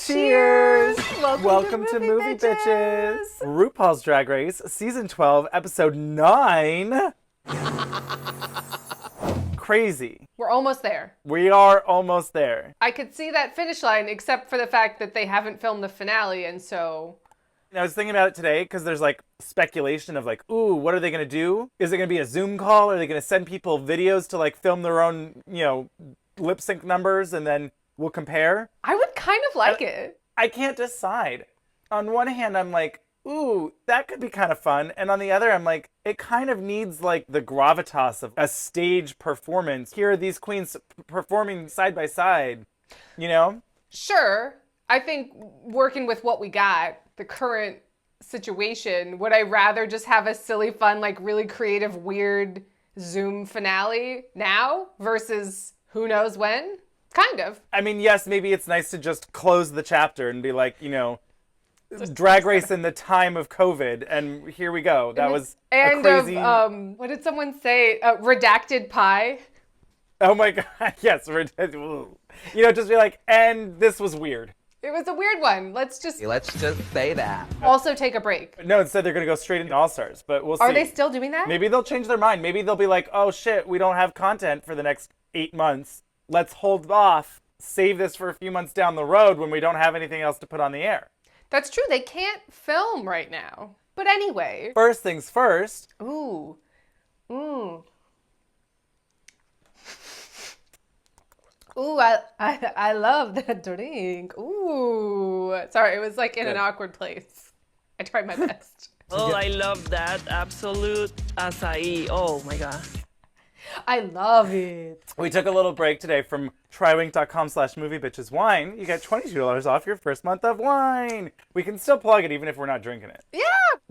Cheers! Welcome to Movie Bitches! RuPaul's Drag Race, Season 12, Episode 9. Crazy. We're almost there. We are almost there. I could see that finish line, except for the fact that they haven't filmed the finale, and so... I was thinking about it today, because there's, like, speculation of, like, ooh, what are they going to do? Is it going to be a Zoom call? Are they going to send people videos to, like, film their own, lip sync numbers, and then we'll compare? I would kind of like it. I can't decide. On one hand, I'm like, ooh, that could be kind of fun. And on the other, I'm like, it kind of needs, like, the gravitas of a stage performance. Here are these queens performing side by side, you know? Sure. I think working with what we got, the current situation, would I rather just have a silly, fun, like, really creative, weird Zoom finale now versus who knows when? Kind of. I mean, yes, maybe it's nice to just close the chapter and be like, Drag Race in the time of COVID, and here we go. That was a crazy... what did someone say? Redacted pie? Oh my God, yes. Just be like, and this was weird. It was a weird one. Let's just say that. Also take a break. No, instead they're going to go straight into All-Stars, but we'll see. Are they still doing that? Maybe they'll change their mind. Maybe they'll be like, oh shit, we don't have content for the next 8 months. Let's hold off, save this for a few months down the road when we don't have anything else to put on the air. That's true. They can't film right now. But anyway. First things first. Ooh. Ooh, I love that drink. Ooh. Sorry, it was like in an awkward place. I tried my best. Oh, I love that. Absolute acai. Oh my God. I love it. We took a little break today from trywink.com/moviebitcheswine. You get $22 off your first month of wine. We can still plug it even if we're not drinking it. Yeah.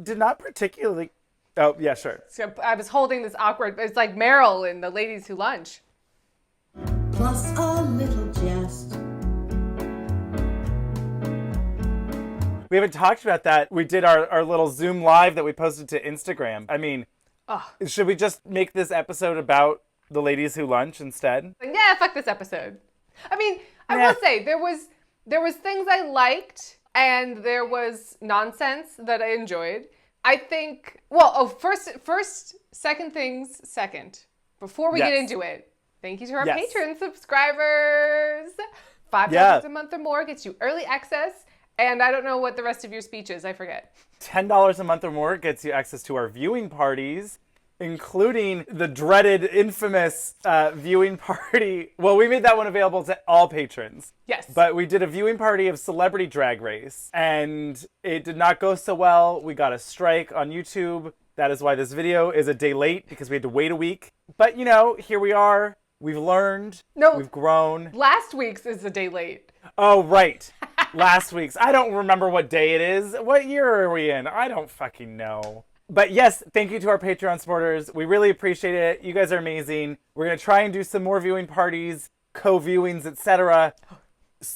Did not particularly... Oh, yeah, sure. So I was holding this awkward... It's like Meryl in The Ladies Who Lunch. Plus a little jest. We haven't talked about that. We did our little Zoom live that we posted to Instagram. I mean... Should we just make this episode about the ladies who lunch instead? Yeah, fuck this episode. I mean, I will say there was things I liked and there was nonsense that I enjoyed. I think, second things second. Before we get into it, thank you to our Patreon subscribers. $5 a month or more gets you early access. And I don't know what the rest of your speech is. I forget. $10 a month or more gets you access to our viewing parties, including the dreaded, infamous viewing party. Well, we made that one available to all patrons. Yes. But we did a viewing party of Celebrity Drag Race, and it did not go so well. We got a strike on YouTube. That is why this video is a day late, because we had to wait a week. But, here we are. We've learned. No. We've grown. Last week's is a day late. Oh, right. Last week's. I don't remember what day it is. What year are we in? I don't fucking know. But yes, thank you to our Patreon supporters. We really appreciate it. You guys are amazing. We're going to try and do some more viewing parties, co-viewings, etc.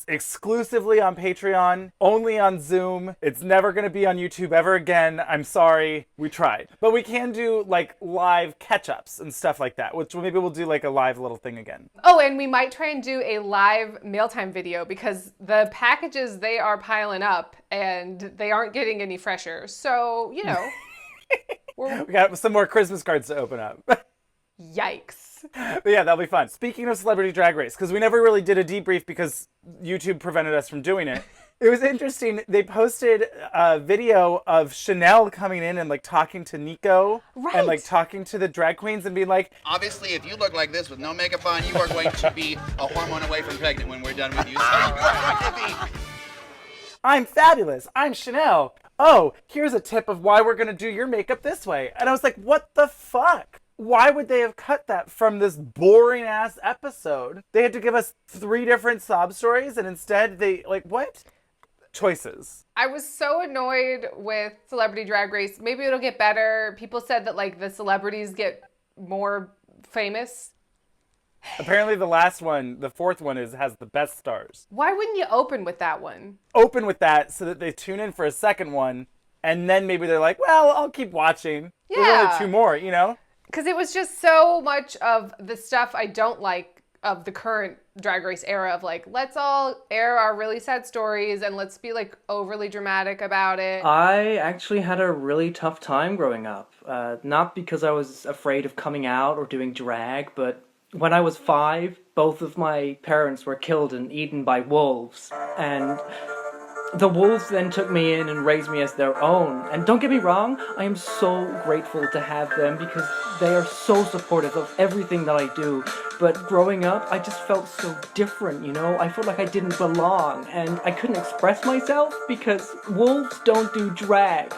exclusively on Patreon, only on Zoom. It's never going to be on YouTube ever again. I'm sorry. We tried. But we can do like live catch-ups and stuff like that, which maybe we'll do like a live little thing again. Oh, and we might try and do a live mealtime video because the packages, they are piling up and they aren't getting any fresher. So, we got some more Christmas cards to open up. Yikes. But yeah, that'll be fun. Speaking of Celebrity Drag Race, because we never really did a debrief because YouTube prevented us from doing it. It was interesting. They posted a video of Chanel coming in and like talking to Nico. Right. And like talking to the drag queens and being like, obviously, if you look like this with no makeup on, you are going to be a hormone away from pregnant when we're done with you. So you are going to be... I'm fabulous. I'm Chanel. Oh, here's a tip of why we're going to do your makeup this way. And I was like, what the fuck? Why would they have cut that from this boring ass episode? They had to give us 3 different sob stories and instead they, like, what? Choices. I was so annoyed with Celebrity Drag Race. Maybe it'll get better. People said that, like, the celebrities get more famous. Apparently the last one, the 4th one, has the best stars. Why wouldn't you open with that one? Open with that so that they tune in for a second one and then maybe they're like, well, I'll keep watching. Yeah. There's only 2 more, Because it was just so much of the stuff I don't like of the current Drag Race era of like, let's all air our really sad stories and let's be like overly dramatic about it. I actually had a really tough time growing up. Not because I was afraid of coming out or doing drag, but when I was 5, both of my parents were killed and eaten by wolves. And the wolves then took me in and raised me as their own. And don't get me wrong, I am so grateful to have them because they are so supportive of everything that I do. But growing up, I just felt so different, you know? I felt like I didn't belong and I couldn't express myself because wolves don't do drag.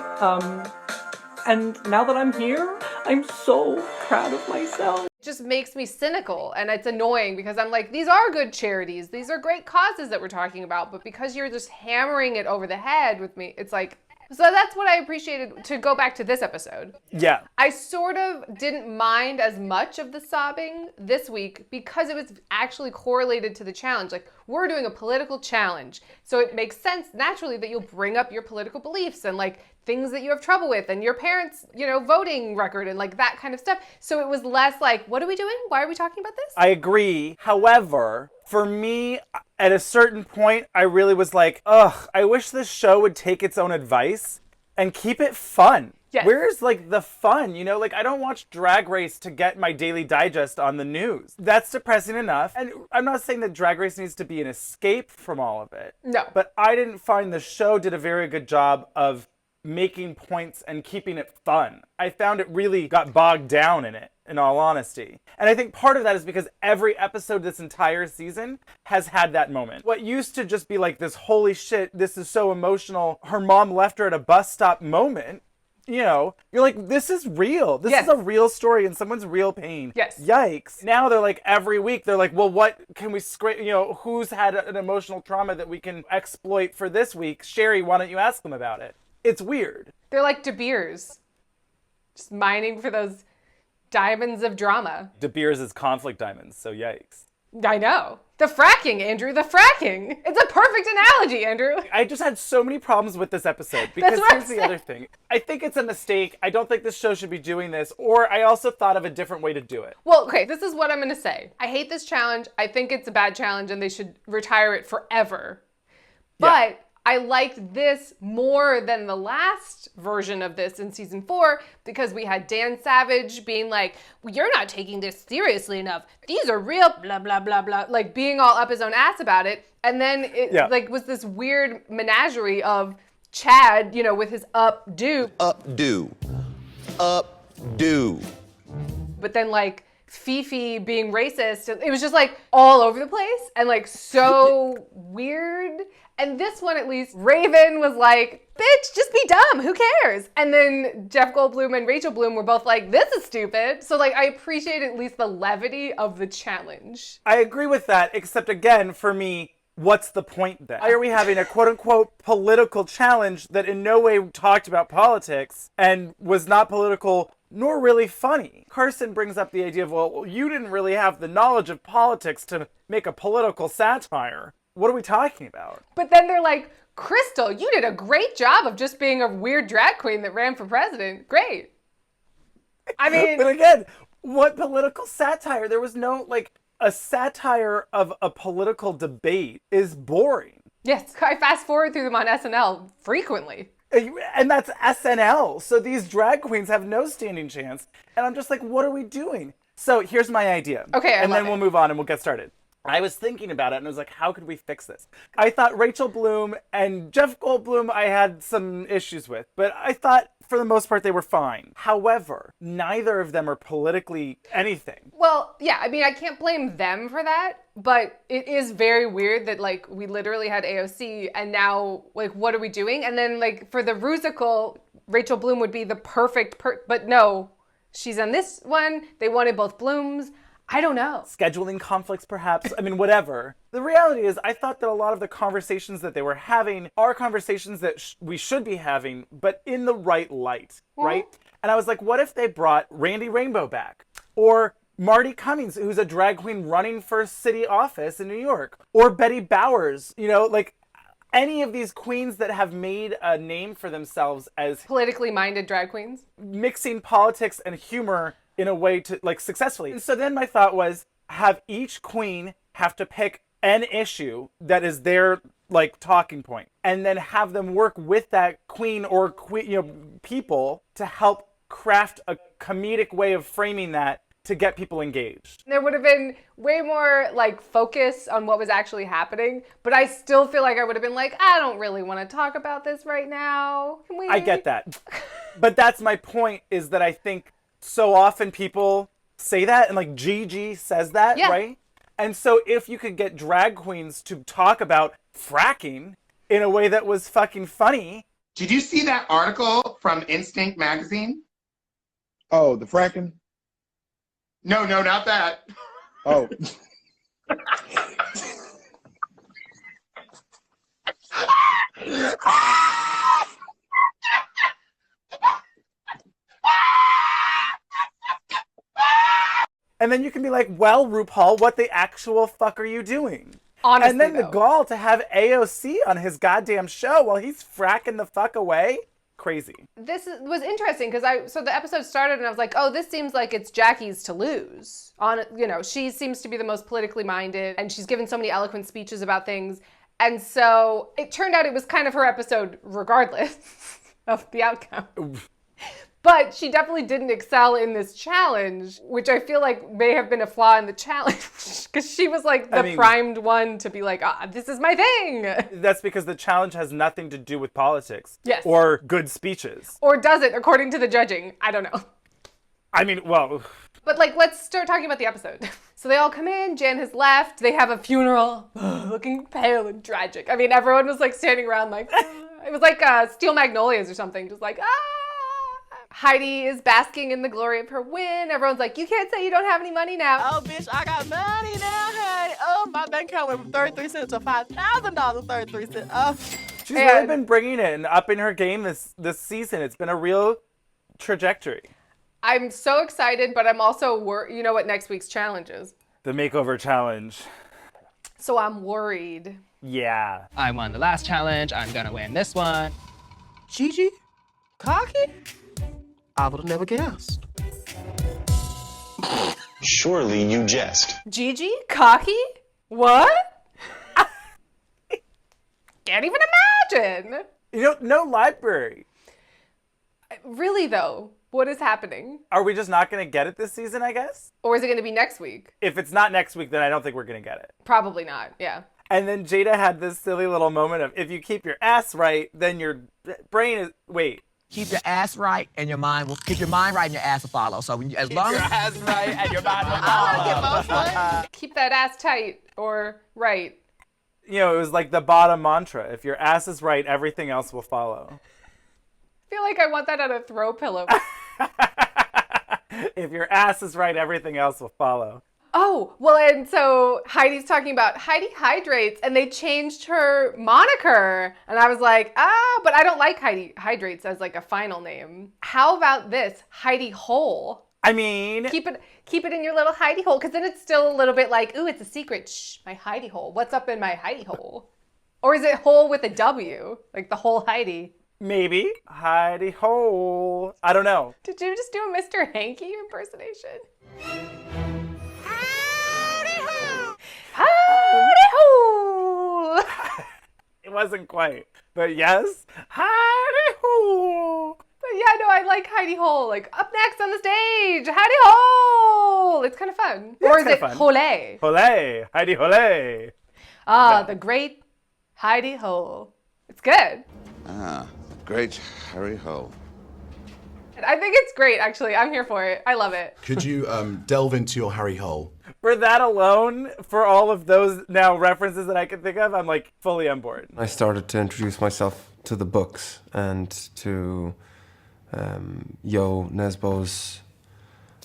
And now that I'm here, I'm so proud of myself. It just makes me cynical, and it's annoying because I'm like, these are good charities, these are great causes that we're talking about, but because you're just hammering it over the head with me, it's like, so that's what I appreciated. To go back to this episode, Yeah. I sort of didn't mind as much of the sobbing this week because it was actually correlated to the challenge. Like, we're doing a political challenge, so it makes sense naturally that you'll bring up your political beliefs and like things that you have trouble with and your parents, you know, voting record and like that kind of stuff. So it was less like, what are we doing? Why are we talking about this? I agree. However, for me, at a certain point, I really was like, ugh, I wish this show would take its own advice and keep it fun. Yes. Where's like the fun, you know? Like, I don't watch Drag Race to get my daily digest on the news. That's depressing enough. And I'm not saying that Drag Race needs to be an escape from all of it. No. But I didn't find the show did a very good job of making points and keeping it fun. I found it really got bogged down in it, in all honesty. And I think part of that is because every episode this entire season has had that moment. What used to just be like this, holy shit, this is so emotional, her mom left her at a bus stop moment, you know, you're like, this is real. This Yes. is a real story and someone's real pain. Yes. Yikes. Now they're like, every week, they're like, well, what can we scrape, you know, who's had an emotional trauma that we can exploit for this week? Sherry, why don't you ask them about it? It's weird. They're like De Beers, just mining for those diamonds of drama. De Beers is conflict diamonds, so yikes. I know. The fracking, Andrew, the fracking. It's a perfect analogy, Andrew. I just had so many problems with this episode because what I'm here's the other thing. I think it's a mistake. I don't think this show should be doing this, or I also thought of a different way to do it. Well, okay, this is what I'm going to say. I hate this challenge. I think it's a bad challenge and they should retire it forever. Yeah. But I liked this more than the last version of this in season 4 because we had Dan Savage being like, well, you're not taking this seriously enough. These are real, blah, blah, blah, blah, like being all up his own ass about it. And then it like was this weird menagerie of Chad, you know, with his updo. Updo. But then like Fifi being racist. It was just like all over the place and like so weird. And this one, at least, Raven was like, bitch, just be dumb. Who cares? And then Jeff Goldblum and Rachel Bloom were both like, this is stupid. So, like, I appreciate at least the levity of the challenge. I agree with that, except again, for me, what's the point then? Why are we having a quote-unquote political challenge that in no way talked about politics and was not political nor really funny? Carson brings up the idea of, well, you didn't really have the knowledge of politics to make a political satire. What are we talking about? But then they're like, Crystal, you did a great job of just being a weird drag queen that ran for president. Great. I mean... But again, what political satire? There was no, like, a satire of a political debate is boring. Yes, I fast forward through them on SNL frequently. And that's SNL. So these drag queens have no standing chance. And I'm just like, what are we doing? So here's my idea. Okay, and then we'll move on and we'll get started. I was thinking about it and I was like, how could we fix this? I thought Rachel Bloom and Jeff Goldblum I had some issues with, but I thought for the most part they were fine. However, neither of them are politically anything. Well, yeah, I mean, I can't blame them for that, but it is very weird that, like, we literally had AOC and now, like, what are we doing? And then, like, for the Rusical, Rachel Bloom would be the perfect but no, she's on this one. They wanted both Blooms. I don't know. Scheduling conflicts, perhaps. I mean, whatever. The reality is, I thought that a lot of the conversations that they were having are conversations that we should be having, but in the right light, right? And I was like, what if they brought Randy Rainbow back? Or Marty Cummings, who's a drag queen running for city office in New York? Or Betty Bowers, you know, like any of these queens that have made a name for themselves as Politically minded drag queens? mixing politics and humor in a way to, like, successfully. And so then my thought was, have each queen have to pick an issue that is their like talking point, and then have them work with that queen or people to help craft a comedic way of framing that to get people engaged. There would have been way more like focus on what was actually happening, but I still feel like I would have been like, I don't really want to talk about this right now. Can we? I get that. But that's my point, is that I think so often people say that, and like Gigi says that, right? And so if you could get drag queens to talk about fracking in a way that was fucking funny. Did you see that article from Instinct magazine? Oh, the fracking? No, not that. Oh. And then you can be like, well, RuPaul, what the actual fuck are you doing? Honestly, and then the gall to have AOC on his goddamn show while he's fracking the fuck away. Crazy. Was interesting because so the episode started and I was like, oh, this seems like it's Jackie's to lose. She seems to be the most politically minded and she's given so many eloquent speeches about things. And so it turned out it was kind of her episode regardless of the outcome. But she definitely didn't excel in this challenge, which I feel like may have been a flaw in the challenge because she was like the primed one to be like, this is my thing. That's because the challenge has nothing to do with politics. Yes. Or good speeches. Or does it, according to the judging? I don't know. I mean, well. But let's start talking about the episode. So they all come in, Jan has left, they have a funeral, looking pale and tragic. I mean, everyone was like standing around like, it was like Steel Magnolias or something, just like, Heidi is basking in the glory of her win. Everyone's like, you can't say you don't have any money now. Oh, bitch, I got money now, honey. Oh, my bank account went from 33 cents to $5,000, 33 cents. Oh. She's really been bringing it and upping her game this season. It's been a real trajectory. I'm so excited, but I'm also worried. You know what next week's challenge is? The makeover challenge. So I'm worried. Yeah. I won the last challenge. I'm gonna win this one. Gigi? Cocky? I would have never guessed. Surely you jest. Gigi? Cocky? What? Can't even imagine. No library. Really, though, what is happening? Are we just not going to get it this season, I guess? Or is it going to be next week? If it's not next week, then I don't think we're going to get it. Probably not, yeah. And then Jada had this silly little moment of, if you keep your ass right, then your brain is... Wait. Keep your ass right and your mind will... Keep your mind right and your ass will follow. So as long as... Keep your ass right and your mind will follow. Keep that ass tight or right. It was like the bottom mantra. If your ass is right, everything else will follow. I feel like I want that on a throw pillow. If your ass is right, everything else will follow. Oh, well, and so Heidi's talking about Heidi Hydrates, and they changed her moniker. And I was like, but I don't like Heidi Hydrates as like a final name. How about this? Heidi Hole. I mean... Keep it in your little Heidi hole, because then it's still a little bit like, ooh, it's a secret. Shh, my Heidi hole. What's up in my Heidi hole? Or is it hole with a W? Like the whole Heidi? Maybe. Heidi hole. I don't know. Did you just do a Mr. Hanky impersonation? Howdy ho! It wasn't quite, but yes. Howdy ho! But yeah, no, I like Heidi Hole. Like, up next on the stage, Heidi Hole! It's kind of fun. Yeah, or is it fun. Hole? Hole! Heidi Hole! The great Heidi Hole. It's good. Great Harry Ho. I think it's great, actually. I'm here for it. I love it. Could you delve into your Harry Hole? For that alone, for all of those now references that I can think of, I'm like fully on board. I started to introduce myself to the books and to Yo Nesbo's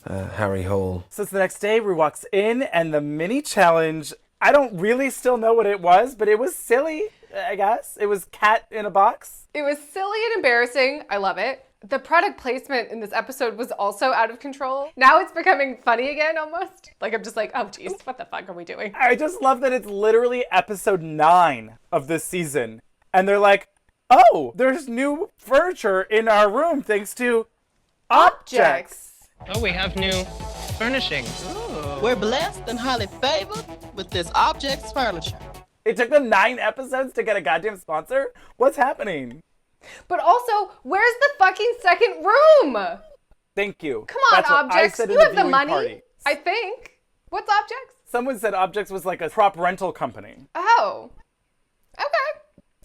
Harry Hole. So it's the next day, Ru walks in, and the mini challenge, I don't really still know what it was, but it was silly, I guess. It was cat in a box. It was silly and embarrassing. I love it. The product placement in this episode was also out of control. Now it's becoming funny again, almost. Like, I'm just like, oh, geez, what the fuck are we doing? I just love that it's literally episode 9 of this season. And they're like, oh, there's new furniture in our room thanks to objects. Oh, we have new furnishings. We're blessed and highly favored with this object's furniture. It took them 9 episodes to get a goddamn sponsor? What's happening? But also, where's the fucking second room? Thank you. Come on, That's what I Objects. said in You have the viewing money, party. I think. What's Objects? Someone said Objects was like a prop rental company. Oh. Okay.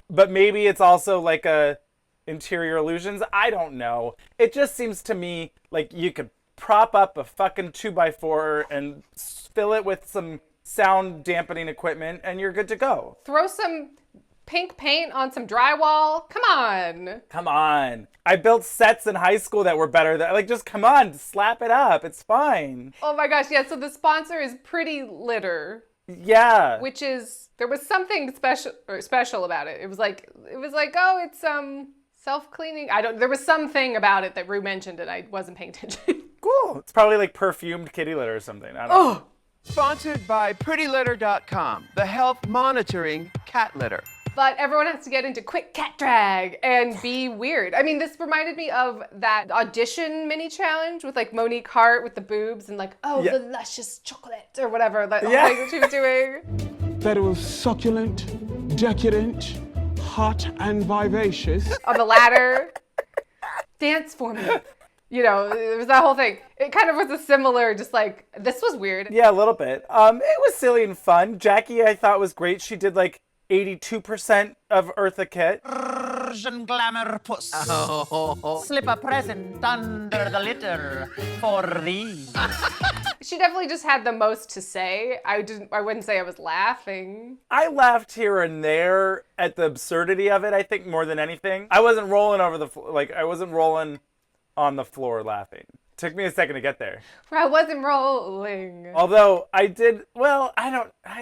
But maybe it's also like a Interior Illusions. I don't know. It just seems to me like you could prop up a fucking 2x4 and fill it with some sound dampening equipment and you're good to go. Throw some pink paint on some drywall. Come on. Come on. I built sets in high school that were better than, like, just come on, slap it up. It's fine. Oh my gosh, yeah, so the sponsor is Pretty Litter. Yeah. Which is, there was something special about it. It was like, oh, it's self-cleaning. There was something about it that Rue mentioned and I wasn't paying attention. Cool. It's probably like perfumed kitty litter or something. I don't know. Sponsored by PrettyLitter.com, the health monitoring cat litter. But everyone has to get into quick cat drag and be weird. I mean, this reminded me of that audition mini challenge with like Monique Hart with the boobs and like, oh, the luscious chocolate or whatever that thing that she was doing. That it was succulent, decadent, hot, and vivacious. On the ladder. Dance for me. You know, it was that whole thing. It kind of was a similar, just like, this was weird. Yeah, a little bit. It was silly and fun. Jackie, I thought, was great. She did like 82% of Eartha Kitt. Virgin glamour puss. Slip a present under the litter for these. She definitely just had the most to say. I wouldn't say I was laughing. I laughed here and there at the absurdity of it, I think, more than anything. I wasn't rolling over the floor. Like, I wasn't rolling on the floor laughing. Took me a second to get there. I wasn't rolling. Although I did, well,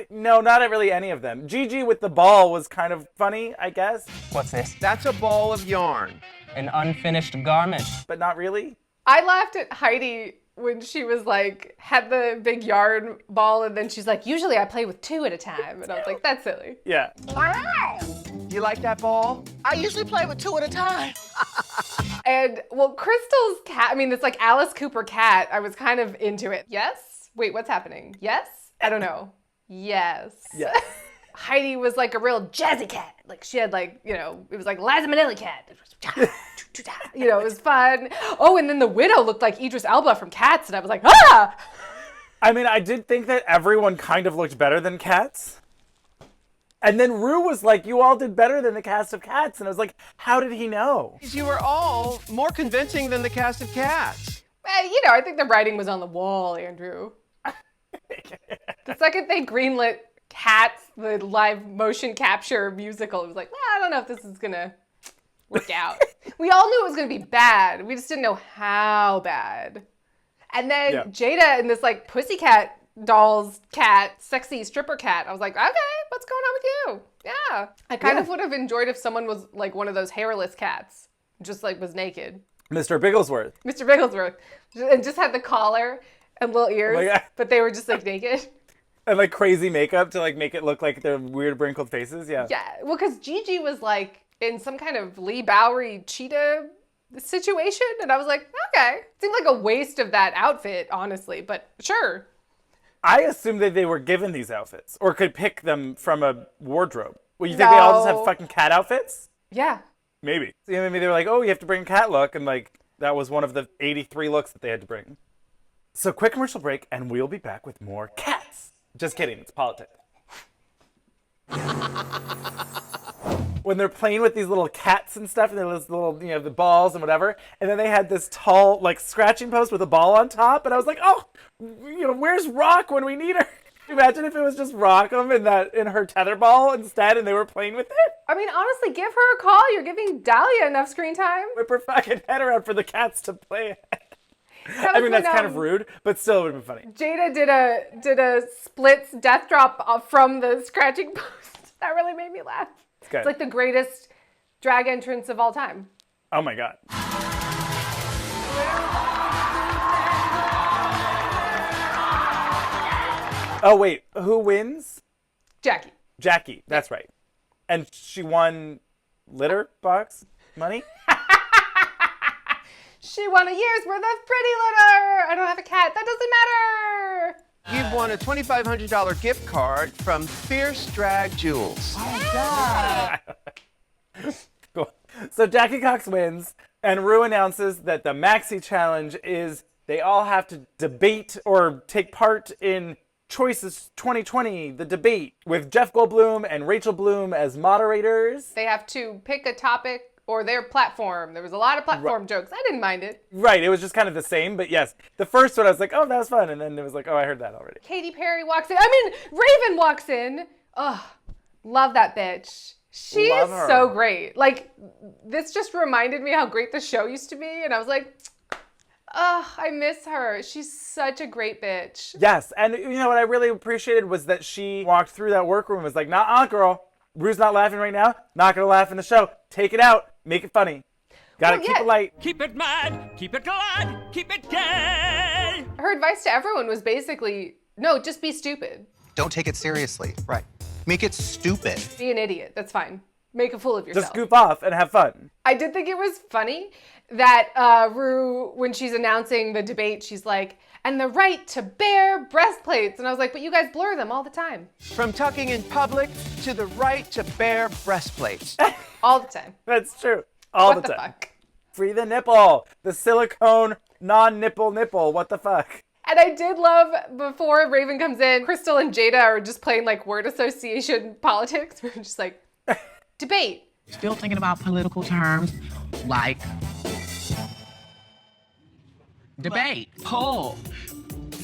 no, not really any of them. Gigi with the ball was kind of funny, I guess. What's this? That's a ball of yarn. An unfinished garment. But not really. I laughed at Heidi when she was like, had the big yarn ball and then she's like, usually I play with 2 at a time. And I was like, that's silly. Yeah. You like that ball? I usually play with 2 at a time. And, well, Crystal's cat, I mean, it's like Alice Cooper cat. I was kind of into it. Yes? Wait, what's happening? Yes? I don't know. Yes. Yes. Heidi was like a real jazzy cat. Like, she had like, you know, it was like Liza Minnelli cat. You know, it was fun. Oh, and then the widow looked like Idris Elba from Cats, and I was like, ah! I mean, I did think that everyone kind of looked better than Cats. And then Rue was like, you all did better than the cast of Cats. And I was like, how did he know? You were all more convincing than the cast of Cats. You know, I think the writing was on the wall, Andrew. The second they greenlit Cats, the live motion capture musical, it was like, I don't know if this is going to work out. We all knew it was going to be bad. We just didn't know how bad. And then Jada in this like pussycat dolls cat, sexy stripper cat. I was like, okay, what's going on with you? Yeah. I kind of would have enjoyed if someone was like one of those hairless cats, just like was naked. Mr. Bigglesworth. Mr. Bigglesworth. And just had the collar and little ears, but they were just like naked. And like crazy makeup to like make it look like their weird wrinkled faces. Yeah. Yeah. Well, because Gigi was like in some kind of Lee Bowery cheetah situation. And I was like, okay. Seemed like a waste of that outfit, honestly, but sure. I assumed that they were given these outfits or could pick them from a wardrobe. Well, you think they all just have fucking cat outfits? Yeah. Maybe. Maybe they were like, oh, you have to bring a cat look. And like, that was one of the 83 looks that they had to bring. So quick commercial break and we'll be back with more Cats. Just kidding. It's politics. When they're playing with these little cats and stuff, and those little, you know, the balls and whatever, and then they had this tall, like, scratching post with a ball on top, and I was like, oh, you know, where's Rock when we need her? Imagine if it was just Rockham in her tetherball instead, and they were playing with it. I mean, honestly, give her a call. You're giving Dahlia enough screen time. Whip her fucking head around for the cats to play it. I mean, that's kind of rude, but still it would have been funny. Jada did a splits death drop from the scratching post. That really made me laugh. It's like the greatest drag entrance of all time. Oh my God. Oh wait, who wins? Jackie. Jackie, that's right. And she won litter box money? She won a year's worth of pretty litter. I don't have a cat. That doesn't matter. You've won a $2,500 gift card from Fierce Drag Jewels. Cool. So Jackie Cox wins, and Ru announces that the Maxi Challenge is they all have to debate or take part in Choices 2020, the debate, with Jeff Goldblum and Rachel Bloom as moderators. They have to pick a topic or their platform. There was a lot of platform jokes. I didn't mind it. Right, it was just kind of the same, but yes. The first one I was like, oh, that was fun, and then it was like, oh, I heard that already. Katy Perry walks in. I mean, Raven walks in. Ugh, love that bitch. She is so great. Like, this just reminded me how great the show used to be, and I was like, oh, I miss her. She's such a great bitch. Yes, and you know what I really appreciated was that she walked through that workroom and was like, nah, girl. Ru's not laughing right now. Not gonna laugh in the show. Take it out. Make it funny. Gotta keep it light. Keep it mad. Keep it glad. Keep it gay. Her advice to everyone was basically, no, just be stupid. Don't take it seriously. Right. Make it stupid. Be an idiot. That's fine. Make a fool of yourself. Just goof off and have fun. I did think it was funny that Ru, when she's announcing the debate, she's like, and the right to bear breastplates. And I was like, but you guys blur them all the time. From tucking in public to the right to bear breastplates. All the time. That's true. All what the time. Fuck? Free the nipple. The silicone non-nipple nipple. What the fuck? And I did love, before Raven comes in, Crystal and Jada are just playing like word association politics. We're just like, debate. Still thinking about political terms like debate, poll,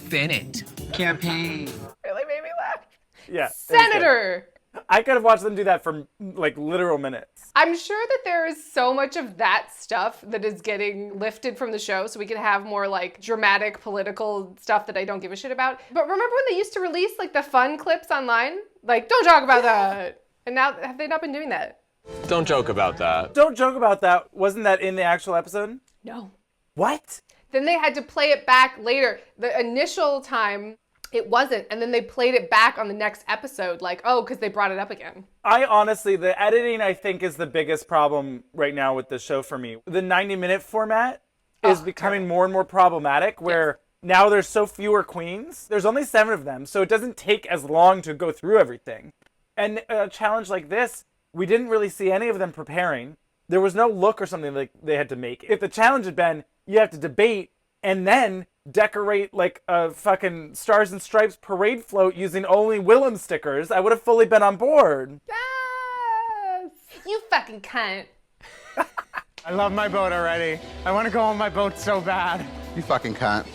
Senate, campaign. Really made me laugh. Yeah. Senator. I could have watched them do that for like literal minutes. I'm sure that there is so much of that stuff that is getting lifted from the show so we can have more like dramatic political stuff that I don't give a shit about. But remember when they used to release like the fun clips online? Like, don't talk about that. And now, have they not been doing that? Don't joke about that. Don't joke about that. Wasn't that in the actual episode? No. What? Then they had to play it back later. The initial time, it wasn't. And then they played it back on the next episode, like, oh, because they brought it up again. I honestly, the editing, I think, is the biggest problem right now with the show for me. The 90-minute format is becoming more and more problematic, where now there's so fewer queens. There's only 7 of them, so it doesn't take as long to go through everything. And a challenge like this, we didn't really see any of them preparing. There was no look or something like they had to make. If the challenge had been, you have to debate and then decorate like a fucking Stars and Stripes parade float using only Willem stickers, I would have fully been on board. Yes! You fucking cunt. I love my boat already. I want to go on my boat so bad. You fucking cunt.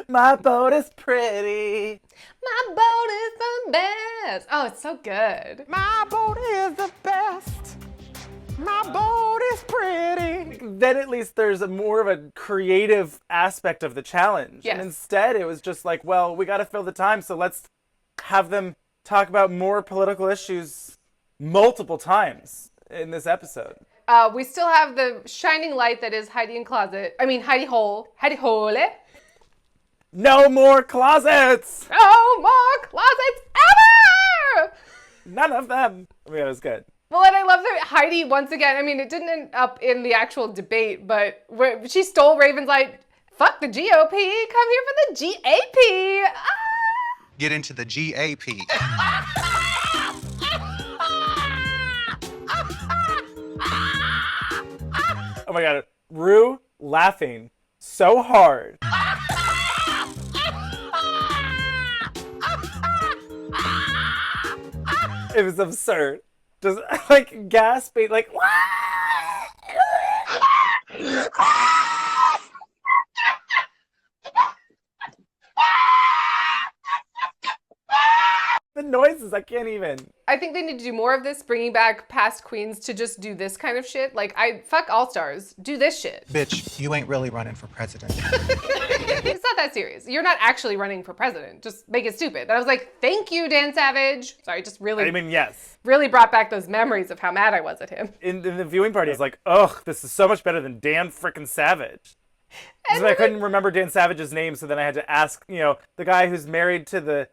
My boat is pretty. My boat is the best. Oh, it's so good. My boat is the best. My boat is pretty. Then at least there's more of a creative aspect of the challenge. Yes. And instead it was just like, well, we got to fill the time, so let's have them talk about more political issues multiple times in this episode. We still have the shining light that is Heidi Hole. Heidi Hole. No more closets! No more closets ever! None of them. I mean, it was good. Well, and I love that Heidi, once again, I mean, it didn't end up in the actual debate, but she stole Raven's like, fuck the GOP, come here for the GAP. Ah! Get into the GAP. Oh my god, Ru laughing so hard. It was absurd. Just like gasping, like, the noises, I can't even. I think they need to do more of this, bringing back past queens to just do this kind of shit. Like, fuck All Stars, do this shit. Bitch, you ain't really running for president. It's not that serious. You're not actually running for president. Just make it stupid. And I was like, thank you, Dan Savage. Sorry, just really. I mean, yes. Really brought back those memories of how mad I was at him. In the viewing party, I was like, ugh, this is so much better than Dan frickin' Savage. So I couldn't remember Dan Savage's name, so then I had to ask, the guy who's married to the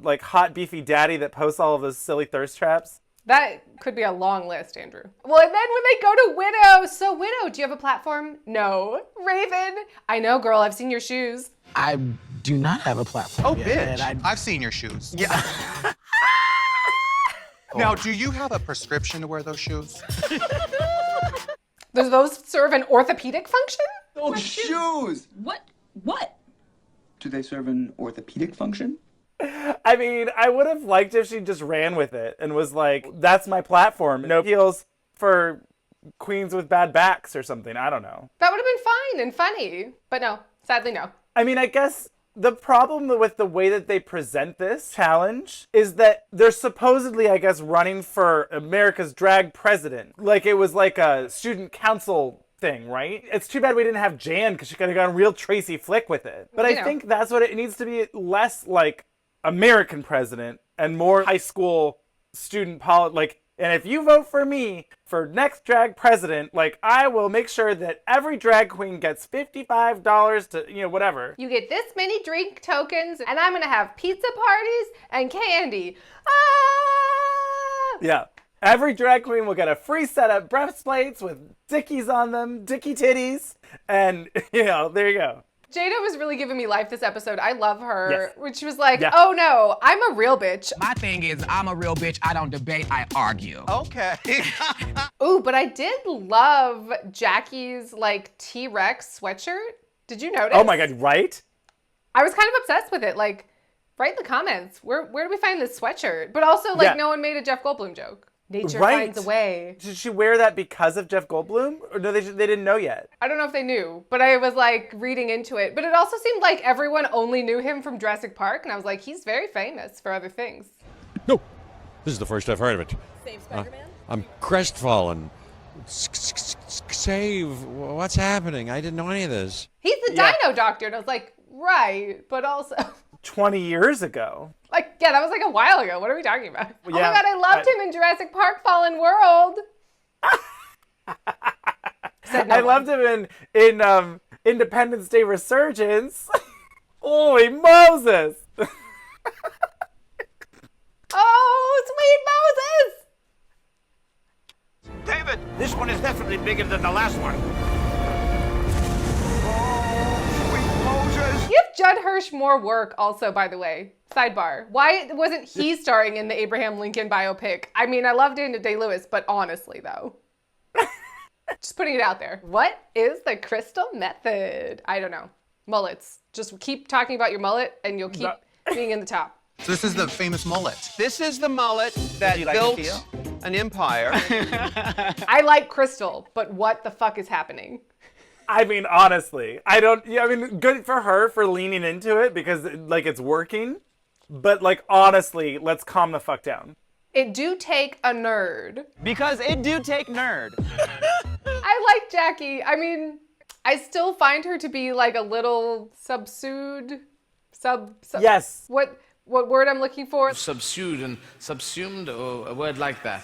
like hot beefy daddy that posts all of those silly thirst traps. That could be a long list, Andrew. Well, and then when they go to Widow, so Widow, do you have a platform? No. Raven, I know, girl, I've seen your shoes. I do not have a platform. Oh, bitch. I've seen your shoes. Yeah. Now, do you have a prescription to wear those shoes? Does those serve an orthopedic function? Those shoes! What? Do they serve an orthopedic function? I mean, I would have liked if she just ran with it and was like, that's my platform. No heels for queens with bad backs or something. I don't know. That would have been fine and funny. But no, sadly no. I mean, I guess the problem with the way that they present this challenge is that they're supposedly, I guess, running for America's drag president. Like it was like a student council thing, right? It's too bad we didn't have Jan because she could have gone real Tracy Flick with it. But I think that's what it needs to be, less like American president and more high school student like, and if you vote for me for next drag president, like I will make sure that every drag queen gets $55 to, whatever. You get this many drink tokens and I'm gonna have pizza parties and candy. Ah! Yeah. Every drag queen will get a free set of breastplates with dickies on them, dicky titties, and, there you go. Jada was really giving me life this episode. I love her. Yes. When she was like, oh no, I'm a real bitch. My thing is, I'm a real bitch. I don't debate, I argue. Okay. Ooh, but I did love Jackie's like T-Rex sweatshirt. Did you notice? Oh my God, right? I was kind of obsessed with it. Like, write in the comments, where do we find this sweatshirt? But also, like, no one made a Jeff Goldblum joke. Nature finds a way. Did she wear that because of Jeff Goldblum? Or no, they didn't know yet? I don't know if they knew, but I was like reading into it. But it also seemed like everyone only knew him from Jurassic Park. And I was like, he's very famous for other things. No, this is the first I've heard of it. Save Spider-Man? I'm crestfallen. Save, what's happening? I didn't know any of this. He's the Dino Doctor. And I was like, right, but also... 20 years ago. Like, yeah, that was like a while ago. What are we talking about? Yeah, oh my God, I loved him in Jurassic Park Fallen World. I loved him in Independence Day Resurgence. Holy Moses. Oh, sweet Moses. David, this one is definitely bigger than the last one. Give Judd Hirsch more work also, by the way. Sidebar. Why wasn't he starring in the Abraham Lincoln biopic? I mean, I love Daniel Day-Lewis, but honestly, though. Just putting it out there. What is the crystal method? I don't know. Mullets. Just keep talking about your mullet and you'll keep being in the top. So this is the famous mullet. This is the mullet that built an empire. I like crystal, but what the fuck is happening? I mean, honestly, good for her for leaning into it because, like, it's working. But, like, honestly, let's calm the fuck down. It do take a nerd. Because it do take nerd. I like Jackie. I mean, I still find her to be, like, a little subsumed. Yes. What word I'm looking for? Subsumed and subsumed, or a word like that.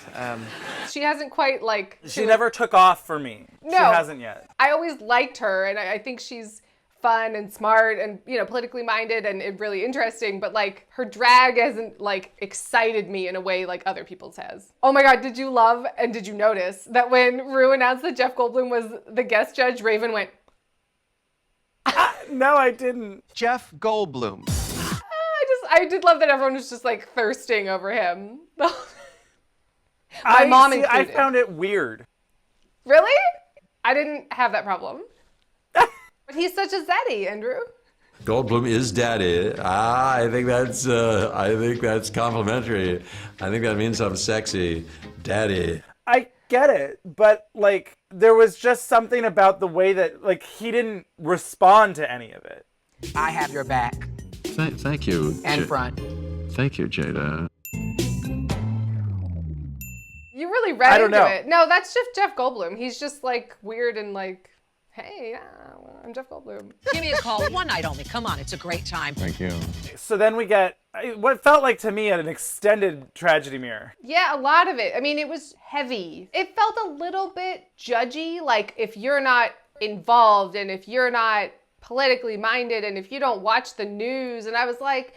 She hasn't quite, like... She never took off for me. No. She hasn't yet. I always liked her, and I think she's fun and smart and, politically minded and really interesting, but, like, her drag hasn't, like, excited me in a way like other people's has. Oh my God, did you love and did you notice that when Ru announced that Jeff Goldblum was the guest judge, Raven went... No, I didn't. Jeff Goldblum. I did love that everyone was just like thirsting over him. My mom included. I found it weird. Really? I didn't have that problem. But he's such a zaddy, Andrew. Goldblum is daddy. I think that's complimentary. I think that means I'm sexy. Daddy. I get it, but like there was just something about the way that like he didn't respond to any of it. I have your back. Thank you. And front. Thank you, Jada. You really read into it. No, that's just Jeff Goldblum. He's just like weird and like, hey, I'm Jeff Goldblum. Give me a call. One night only. Come on, it's a great time. Thank you. So then we get what felt like to me an extended tragedy mirror. Yeah, a lot of it. I mean, it was heavy. It felt a little bit judgy. Like if you're not involved and if you're not politically minded and if you don't watch the news, and I was like,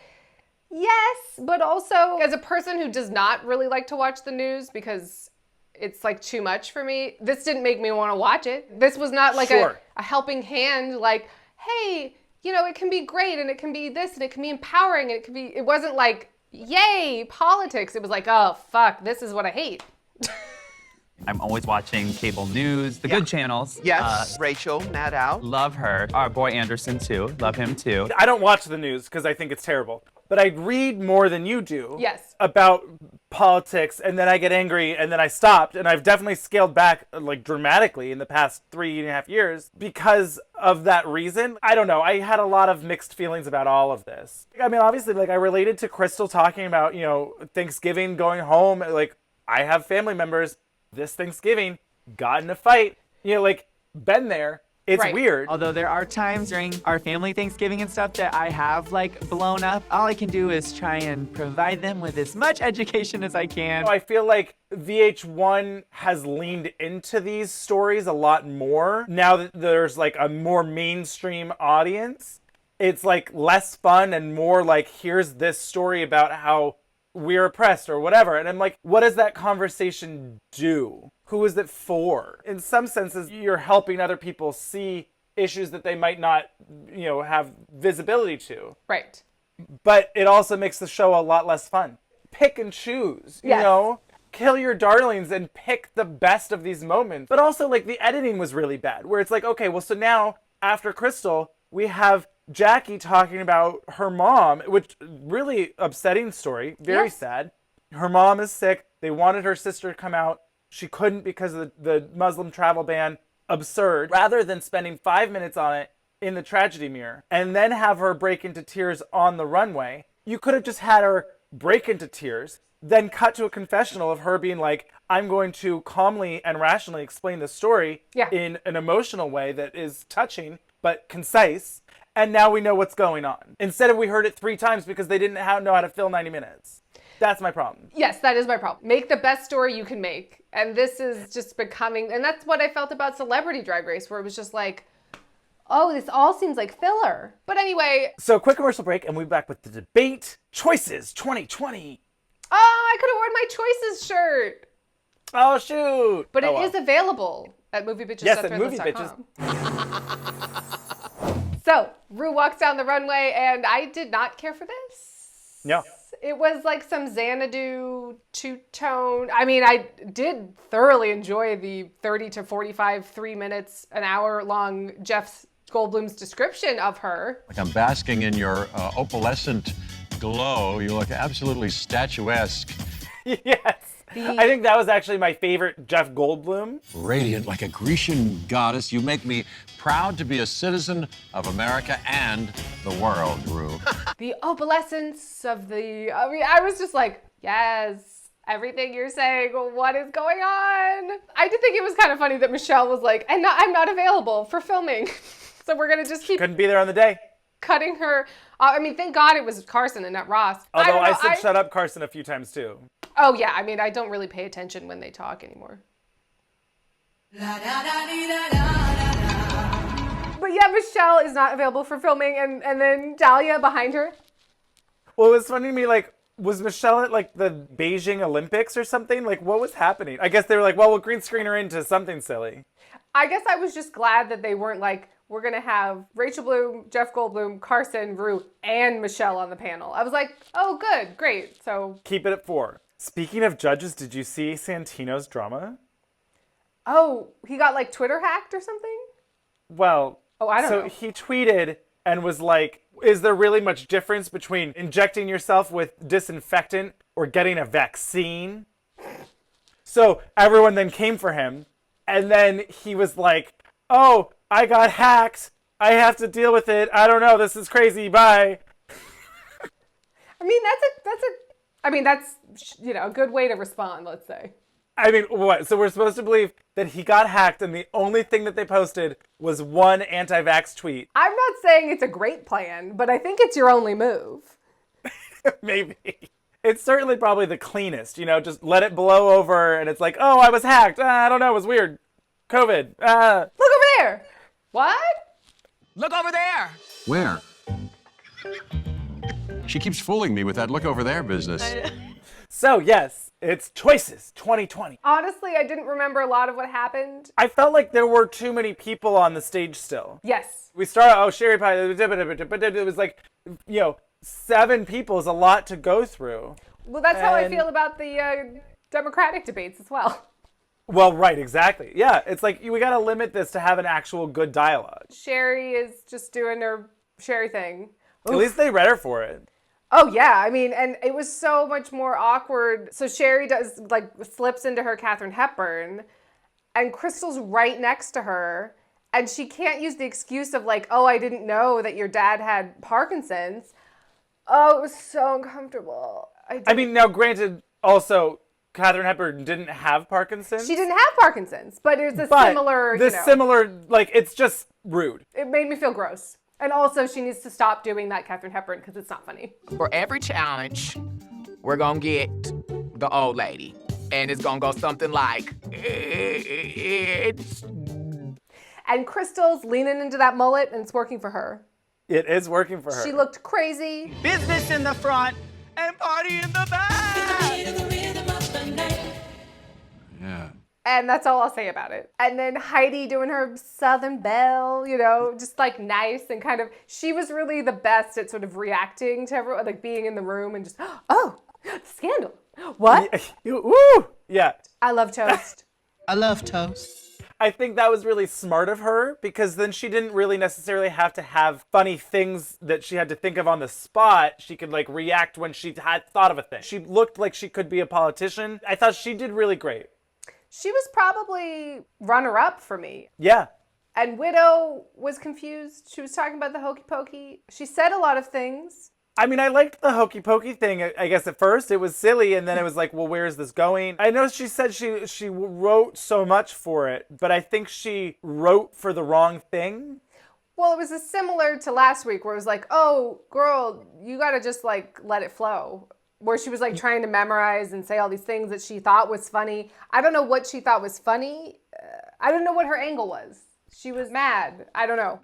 Yes, but also as a person who does not really like to watch the news because it's like too much for me, this didn't make me want to watch it. This was not like a helping hand, like, hey, you know, it can be great and it can be this and it can be empowering and it wasn't like, yay, politics. It was like, oh, fuck, this is what I hate. I'm always watching cable news, the good channels. Yes, Rachel, Maddow. Love her. Our boy Anderson too, love him too. I don't watch the news because I think it's terrible, but I read more than you do about politics, and then I get angry, and then I stopped, and I've definitely scaled back like dramatically in the past 3.5 years because of that reason. I don't know. I had a lot of mixed feelings about all of this. I mean, obviously, like I related to Crystal talking about, you know, Thanksgiving, going home. Like I have family members this Thanksgiving got in a fight, you know, like been there. It's weird. Although there are times during our family Thanksgiving and stuff that I have like blown up. All I can do is try and provide them with as much education as I can. I feel like VH1 has leaned into these stories a lot more. Now that there's like a more mainstream audience, it's like less fun and more like, here's this story about how we're oppressed or whatever. And I'm like, what does that conversation do? Who is it for? In some senses, you're helping other people see issues that they might not, you know, have visibility to. Right. But it also makes the show a lot less fun. Pick and choose, you know? Kill your darlings and pick the best of these moments. But also, like, the editing was really bad, where it's like, okay, well, so now, after Crystal, we have Jackie talking about her mom, which really upsetting story, very sad. Her mom is sick. They wanted her sister to come out. She couldn't because of the Muslim travel ban. Absurd. Rather than spending 5 minutes on it in the tragedy mirror and then have her break into tears on the runway, you could have just had her break into tears, then cut to a confessional of her being like, I'm going to calmly and rationally explain the story in an emotional way that is touching but concise. And now we know what's going on. Instead of we heard it 3 times because they didn't know how to fill 90 minutes. That's my problem. Yes, that is my problem. Make the best story you can make. And this is just becoming, and that's what I felt about Celebrity Drag Race, where it was just like, oh, this all seems like filler. But anyway. So quick commercial break and we'll be back with the debate choices 2020. Oh, I could have worn my choices shirt. Oh, shoot. But it is available at MovieBitches. Yes, at MovieBitches. So, Ru walks down the runway, and I did not care for this. No. It was like some Xanadu two-tone. I mean, I did thoroughly enjoy the 30 to 45, 3 minutes, an hour long Jeff Goldblum's description of her. Like I'm basking in your opalescent glow. You look absolutely statuesque. Yes. I think that was actually my favorite Jeff Goldblum. Radiant like a Grecian goddess, you make me proud to be a citizen of America and the world, Ru. The opalescence of the, I mean, I was just like, yes, everything you're saying, what is going on? I did think it was kind of funny that Michelle was like, I'm not available for filming. So we're going to just keep. Couldn't be there on the day. Cutting her. I mean, thank God it was Carson and not Ross. Although I said shut up Carson a few times too. Oh yeah, I mean, I don't really pay attention when they talk anymore. But yeah, Michelle is not available for filming, and then Dahlia behind her. Well, it was funny to me, like, was Michelle at like the Beijing Olympics or something? Like, what was happening? I guess they were like, well, we'll green screen her into something silly. I guess I was just glad that they weren't like, we're going to have Rachel Bloom, Jeff Goldblum, Carson, Ru, and Michelle on the panel. I was like, oh, good, great. So keep it at 4. Speaking of judges, did you see Santino's drama? Oh, he got like Twitter hacked or something? Well, I don't know. So he tweeted and was like, is there really much difference between injecting yourself with disinfectant or getting a vaccine? So everyone then came for him. And then he was like, oh, I got hacked. I have to deal with it. I don't know. This is crazy. Bye. I mean, that's a good way to respond, let's say. I mean, what? So we're supposed to believe that he got hacked and the only thing that they posted was one anti-vax tweet. I'm not saying it's a great plan, but I think it's your only move. Maybe. It's certainly probably the cleanest, just let it blow over and it's like, oh, I was hacked. I don't know. It was weird. COVID. Look over there. What? Look over there. Where? She keeps fooling me with that look over there business. So yes, it's Choices 2020. Honestly, I didn't remember a lot of what happened. I felt like there were too many people on the stage still. Yes. We started, Sherry Pie, but it was like, 7 people is a lot to go through. Well, that's how I feel about the Democratic debates as well. Well, right, exactly. Yeah, it's like we gotta limit this to have an actual good dialogue. Sherry is just doing her Sherry thing. At least they read her for it. Oh yeah, I mean, and it was so much more awkward. So Sherry slips into her Katharine Hepburn, and Crystal's right next to her, and she can't use the excuse of like, oh, I didn't know that your dad had Parkinson's. Oh, it was so uncomfortable. I mean, now granted, also, Katharine Hepburn didn't have Parkinson's. She didn't have Parkinson's, but it's similar, it's just rude. It made me feel gross. And also, she needs to stop doing that Katharine Hepburn because it's not funny. For every challenge, we're gonna get the old lady. And it's gonna go something like, it's... And Crystal's leaning into that mullet, and it's working for her. It is working for her. She looked crazy. Business in the front and party in the back. Yeah. And that's all I'll say about it. And then Heidi doing her Southern Belle, just like nice and kind of, she was really the best at sort of reacting to everyone, like being in the room and just, oh, scandal. What? Woo! Yeah. I love toast. I love toast. I think that was really smart of her because then she didn't really necessarily have to have funny things that she had to think of on the spot. She could like react when she had thought of a thing. She looked like she could be a politician. I thought she did really great. She was probably runner-up for me. Yeah. And Widow was confused. She was talking about the hokey pokey. She said a lot of things. I mean, I liked the hokey pokey thing. I guess at first it was silly, and then it was like, well, where is this going? I know she said she wrote so much for it, but I think she wrote for the wrong thing. Well, it was similar to last week where it was like, oh, girl, you got to just like let it flow. Where she was like trying to memorize and say all these things that she thought was funny. I don't know what she thought was funny. I don't know what her angle was. She was mad. I don't know.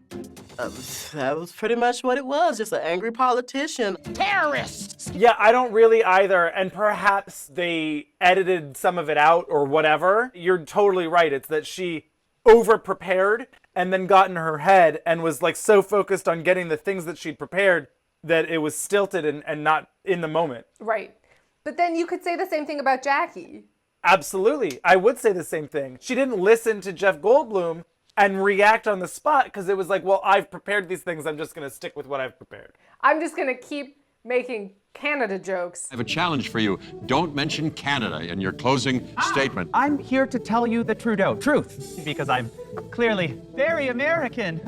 That was pretty much what it was. Just an angry politician. Terrorists! Yeah, I don't really either. And perhaps they edited some of it out or whatever. You're totally right. It's that she over-prepared and then got in her head and was like so focused on getting the things that she'd prepared that it was stilted and not in the moment. Right. But then you could say the same thing about Jackie. Absolutely. I would say the same thing. She didn't listen to Jeff Goldblum and react on the spot because it was like, well, I've prepared these things. I'm just going to stick with what I've prepared. I'm just going to keep making Canada jokes. I have a challenge for you. Don't mention Canada in your closing statement. I'm here to tell you the truth, because I'm clearly very American.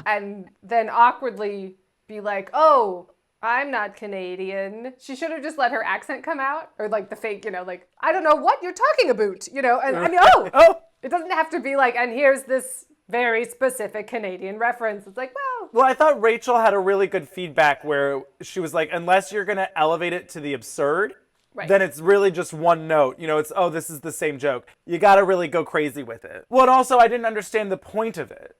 And then awkwardly be like, oh, I'm not Canadian. She should have just let her accent come out, or like the fake, like, I don't know what you're talking about, and it doesn't have to be like, and here's this very specific Canadian reference. It's like, well, I thought Rachel had a really good feedback where she was like, unless you're going to elevate it to the absurd, right, then it's really just one note. It's, oh, this is the same joke. You got to really go crazy with it. Well, and also I didn't understand the point of it.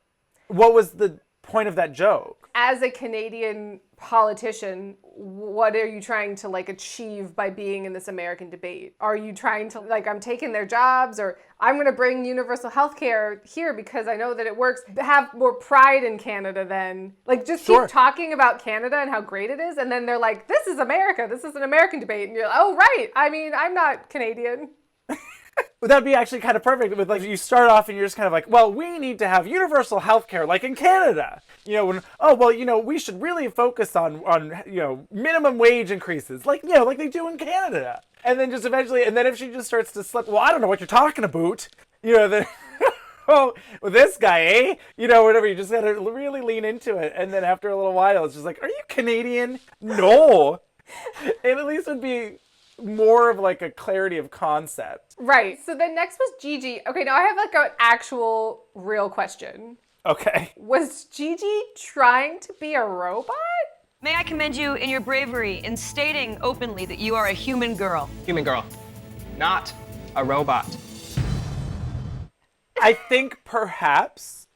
What was the point of that joke? As a Canadian politician, what are you trying to like achieve by being in this American debate? Are you trying to like, I'm taking their jobs, or I'm going to bring universal health care here because I know that it works? Have more pride in Canada then. Like, just keep talking about Canada and how great it is, and then they're like, this is America, this is an American debate, and you're like, oh right, I mean, I'm not Canadian. Well, that'd be actually kind of perfect with like, you start off and you're just kind of like, well, we need to have universal health care like in Canada. We should really focus on minimum wage increases like they do in Canada. And then just eventually, and then if she just starts to slip, well, I don't know what you're talking about, then, oh, well, this guy, eh? Whatever, you just gotta really lean into it. And then after a little while, it's just like, are you Canadian? No. It at least would be more of like a clarity of concept. Right. So then next was Gigi. Okay, now I have like an actual real question. Okay. Was Gigi trying to be a robot? May I commend you in your bravery in stating openly that you are a human girl. Human girl, not a robot. I think perhaps.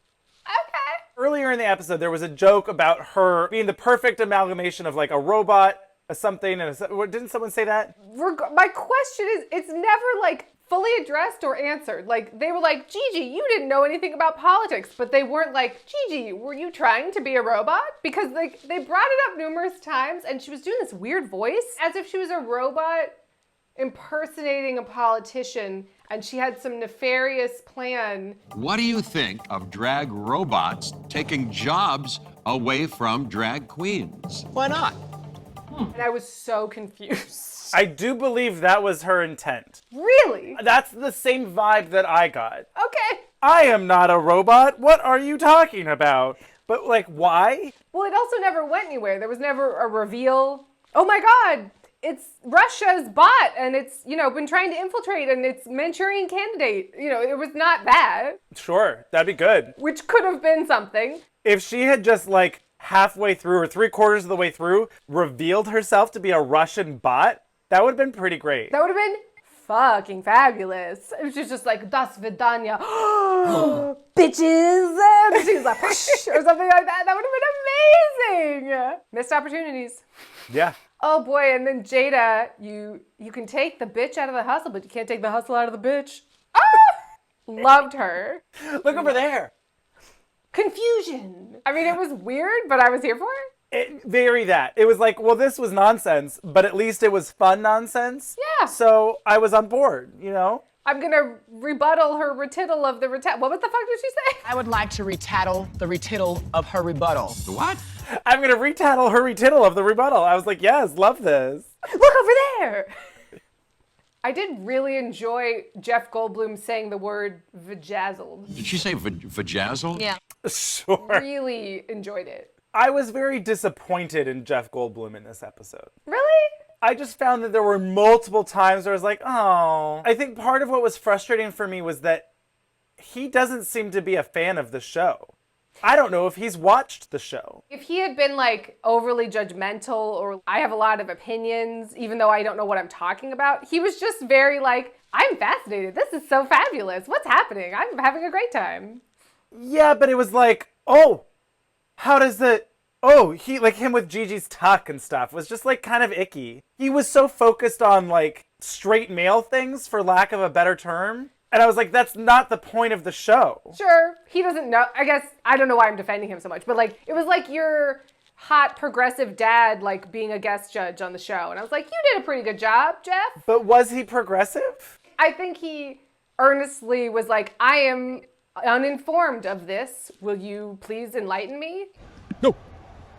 Okay. Earlier in the episode, there was a joke about her being the perfect amalgamation of like a robot, something and didn't someone say that? My question is, it's never like fully addressed or answered. Like they were like, Gigi, you didn't know anything about politics, but they weren't like, Gigi, were you trying to be a robot? Because like they brought it up numerous times and she was doing this weird voice as if she was a robot impersonating a politician and she had some nefarious plan. What do you think of drag robots taking jobs away from drag queens? Why not? And I was so confused. I do believe that was her intent. Really? That's the same vibe that I got. Okay. I am not a robot. What are you talking about? But like, why? Well, it also never went anywhere. There was never a reveal. Oh my God, it's Russia's bot and it's, been trying to infiltrate and it's Manchurian Candidate. It was not that. Sure, that'd be good. Which could have been something. If she had just like halfway through or 3/4 of the way through revealed herself to be a Russian bot, that would have been pretty great. That would have been fucking fabulous. It was just like, das vidanya, bitches. And she's like, or something like that. That would have been amazing. Missed opportunities. Yeah. Oh boy, and then Jada, you can take the bitch out of the hustle, but you can't take the hustle out of the bitch. Ah! Loved her. Look over there. Confusion. I mean, it was weird, but I was here for it. Very that. It was like, well, this was nonsense, but at least it was fun nonsense. Yeah. So I was on board, I'm gonna rebuttal her retittle of the What the fuck did she say? I would like to retattle the retittle of her rebuttal. The what? I'm gonna retattle her retittle of the rebuttal. I was like, yes, love this. Look over there. I did really enjoy Jeff Goldblum saying the word vajazzled. Did she say vajazzle? Yeah. Sure. Really enjoyed it. I was very disappointed in Jeff Goldblum in this episode. Really? I just found that there were multiple times where I was like, oh. I think part of what was frustrating for me was that he doesn't seem to be a fan of the show. I don't know if he's watched the show. If he had been like overly judgmental or I have a lot of opinions, even though I don't know what I'm talking about, he was just very like, I'm fascinated. This is so fabulous. What's happening? I'm having a great time. Yeah, but it was like, oh, how does the... Oh, he, like him with Gigi's tuck and stuff was just like kind of icky. He was so focused on like straight male things, for lack of a better term. And I was like, that's not the point of the show. Sure, he doesn't know. I guess, I don't know why I'm defending him so much, but like, it was like your hot progressive dad, like being a guest judge on the show. And I was like, you did a pretty good job, Jeff. But was he progressive? I think he earnestly was like, I am uninformed of this. Will you please enlighten me? No.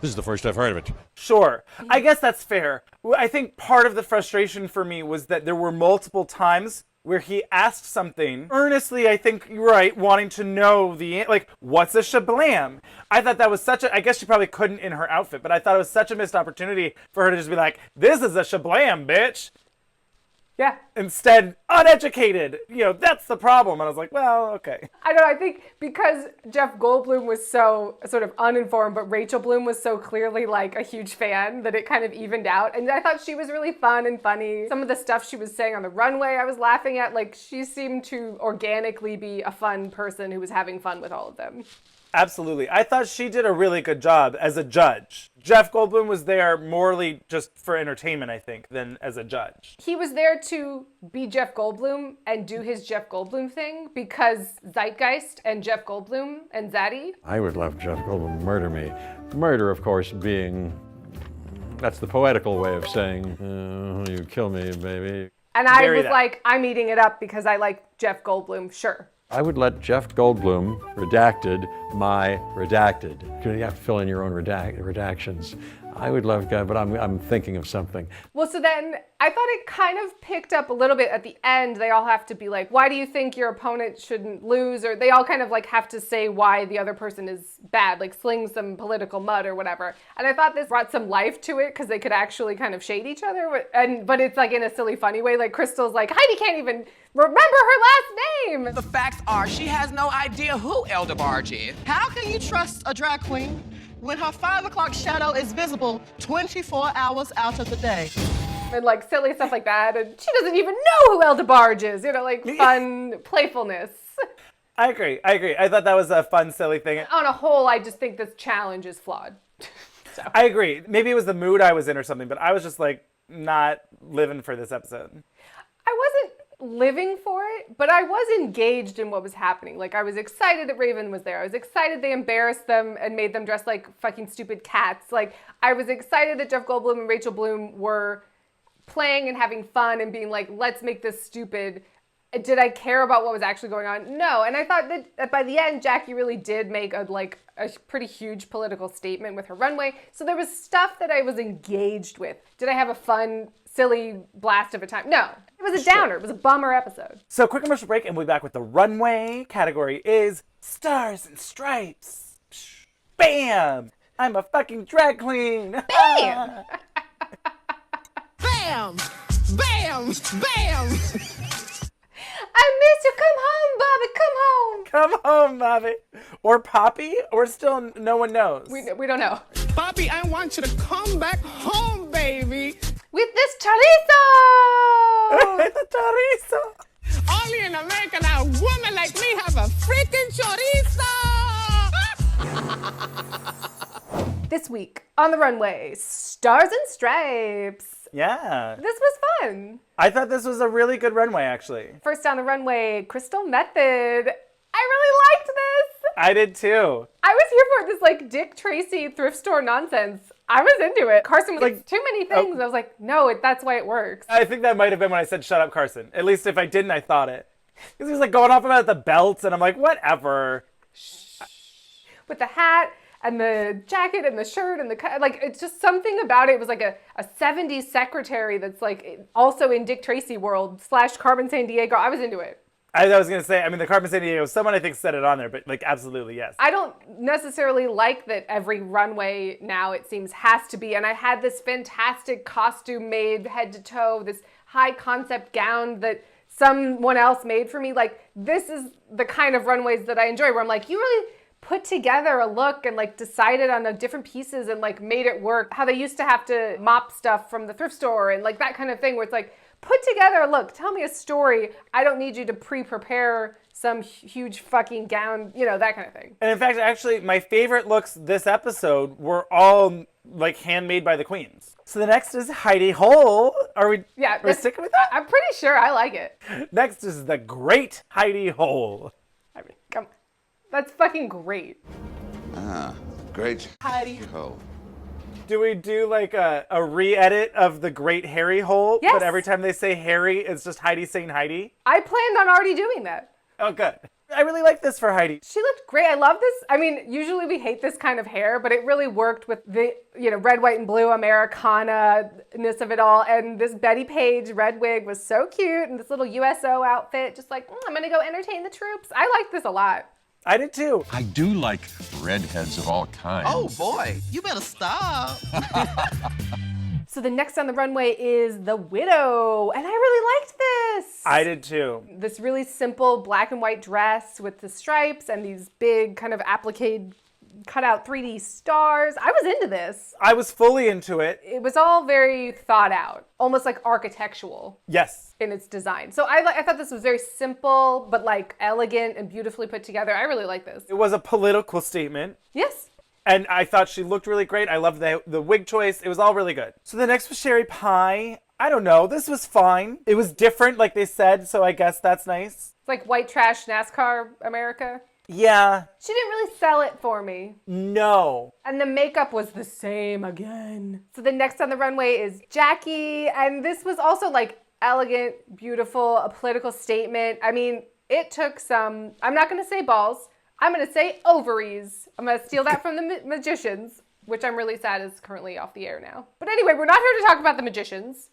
This is the first I've heard of it. Sure. I guess that's fair. I think part of the frustration for me was that there were multiple times where he asked something earnestly, I think you're right, wanting to know like, what's a shablam? I thought that was such a, I guess she probably couldn't in her outfit, but I thought it was such a missed opportunity for her to just be like, this is a shablam, bitch. Yeah. Instead, uneducated. That's the problem. And I was like, well, okay. I don't know. I think because Jeff Goldblum was so sort of uninformed, but Rachel Bloom was so clearly like a huge fan that it kind of evened out. And I thought she was really fun and funny. Some of the stuff she was saying on the runway, I was laughing at. Like, she seemed to organically be a fun person who was having fun with all of them. Absolutely. I thought she did a really good job as a judge. Jeff Goldblum was there morally just for entertainment, I think, than as a judge. He was there to be Jeff Goldblum and do his Jeff Goldblum thing because Zeitgeist and Jeff Goldblum and Zaddy. I would love Jeff Goldblum to murder me. Murder, of course, being, that's the poetical way of saying, you kill me, baby. And I was like, I'm eating it up because I like Jeff Goldblum, sure. I would let Jeff Goldblum, redacted, my redacted. You have to fill in your own redactions. I would love God, but I'm thinking of something. Well, so then I thought it kind of picked up a little bit at the end. They all have to be like, why do you think your opponent shouldn't lose? Or they all kind of like have to say why the other person is bad, like sling some political mud or whatever. And I thought this brought some life to it because they could actually kind of shade each other. But it's like in a silly, funny way. Like Crystal's like, Heidi can't even remember her last name. The facts are she has no idea who Eldebarge is. How can you trust a drag queen when her 5 o'clock shadow is visible 24 hours out of the day? And like silly stuff like that. And she doesn't even know who Eldebarge is. Like fun playfulness. I agree. I thought that was a fun, silly thing. On a whole, I just think this challenge is flawed. So. I agree. Maybe it was the mood I was in or something, but I was just like not living for this episode. I wasn't living for it, but I was engaged in what was happening. Like, I was excited that Raven was there. I was excited they embarrassed them and made them dress like fucking stupid cats. Like, I was excited that Jeff Goldblum and Rachel Bloom were playing and having fun and being like, let's make this stupid. Did I care about what was actually going on? No. And I thought that by the end, Jackie really did make a pretty huge political statement with her runway. So there was stuff that I was engaged with. Did I have a fun, silly blast of a time? No. It was a downer. It was a bummer episode. So quick commercial break and we'll be back with the runway. Category is Stars and Stripes. Bam! I'm a fucking drag queen. Bam! Bam! Bam! Bam! I miss you. Come home, Bobby. Come home. Come home, Bobby. Or Poppy, or still no one knows. We don't know. Bobby, I want you to come back home, baby. With this chorizo! With the chorizo! Only in America now, a woman like me have a freaking chorizo! This week on the runway, Stars and Stripes. Yeah. This was fun. I thought this was a really good runway, actually. First on the runway, Crystal Method. I really liked this. I did too. I was here for this like Dick Tracy thrift store nonsense. I was into it. Carson was like, too many things. I was like, no, that's why it works. I think that might have been when I said, shut up, Carson. At least if I didn't, I thought it. Because he was like going off about the belts, and I'm like, whatever. With the hat and the jacket and the shirt and like, it's just something about it. It was like a 70s secretary that's like also in Dick Tracy world / Carmen Sandiego. I was into it. I was going to say, I mean, the Carmen Sandiego, someone I think said it on there, but like absolutely yes. I don't necessarily like that every runway now, it seems, has to be. And I had this fantastic costume made head to toe, this high concept gown that someone else made for me. Like, this is the kind of runways that I enjoy, where I'm like, you really put together a look and like decided on the different pieces and like made it work. How they used to have to mop stuff from the thrift store and like that kind of thing, where it's like, put together a look, tell me a story. I don't need you to pre-prepare some huge fucking gown, you know, that kind of thing. And in fact, actually, my favorite looks this episode were all like handmade by the queens. So the next is Heidi Hole. Are we sticking with that? I'm pretty sure I like it. Next is the great Heidi Hole. I mean, come on. That's fucking great. Ah, great Heidi Hole. Do we do like a re-edit of the great Harry Hole? Yes. But every time they say Harry, it's just Heidi saying Heidi? I planned on already doing that. Oh, good. I really like this for Heidi. She looked great. I love this. I mean, usually we hate this kind of hair, but it really worked with the, you know, red, white, and blue Americana-ness of it all. And this Betty Page red wig was so cute. And this little USO outfit, just like, I'm going to go entertain the troops. I like this a lot. I did too. I do like redheads of all kinds. Oh boy, you better stop. So the next on the runway is The Widow, and I really liked this. I did too. This really simple black and white dress with the stripes and these big kind of applique cutout 3D stars. I was into this. I was fully into it. It was all very thought out, almost like architectural. Yes. In its design. So I thought this was very simple, but like elegant and beautifully put together. I really like this. It was a political statement. Yes. And I thought she looked really great. I loved the wig choice. It was all really good. So the next was Sherry Pie. I don't know. This was fine. It was different, like they said, so I guess that's nice. It's like white trash NASCAR America. Yeah. She didn't really sell it for me. No. And the makeup was the same again. So the next on the runway is Jackie. And this was also like elegant, beautiful, a political statement. I mean, it took some, I'm not going to say balls. I'm going to say ovaries. I'm going to steal that from the Magicians, which I'm really sad is currently off the air now. But anyway, we're not here to talk about the Magicians.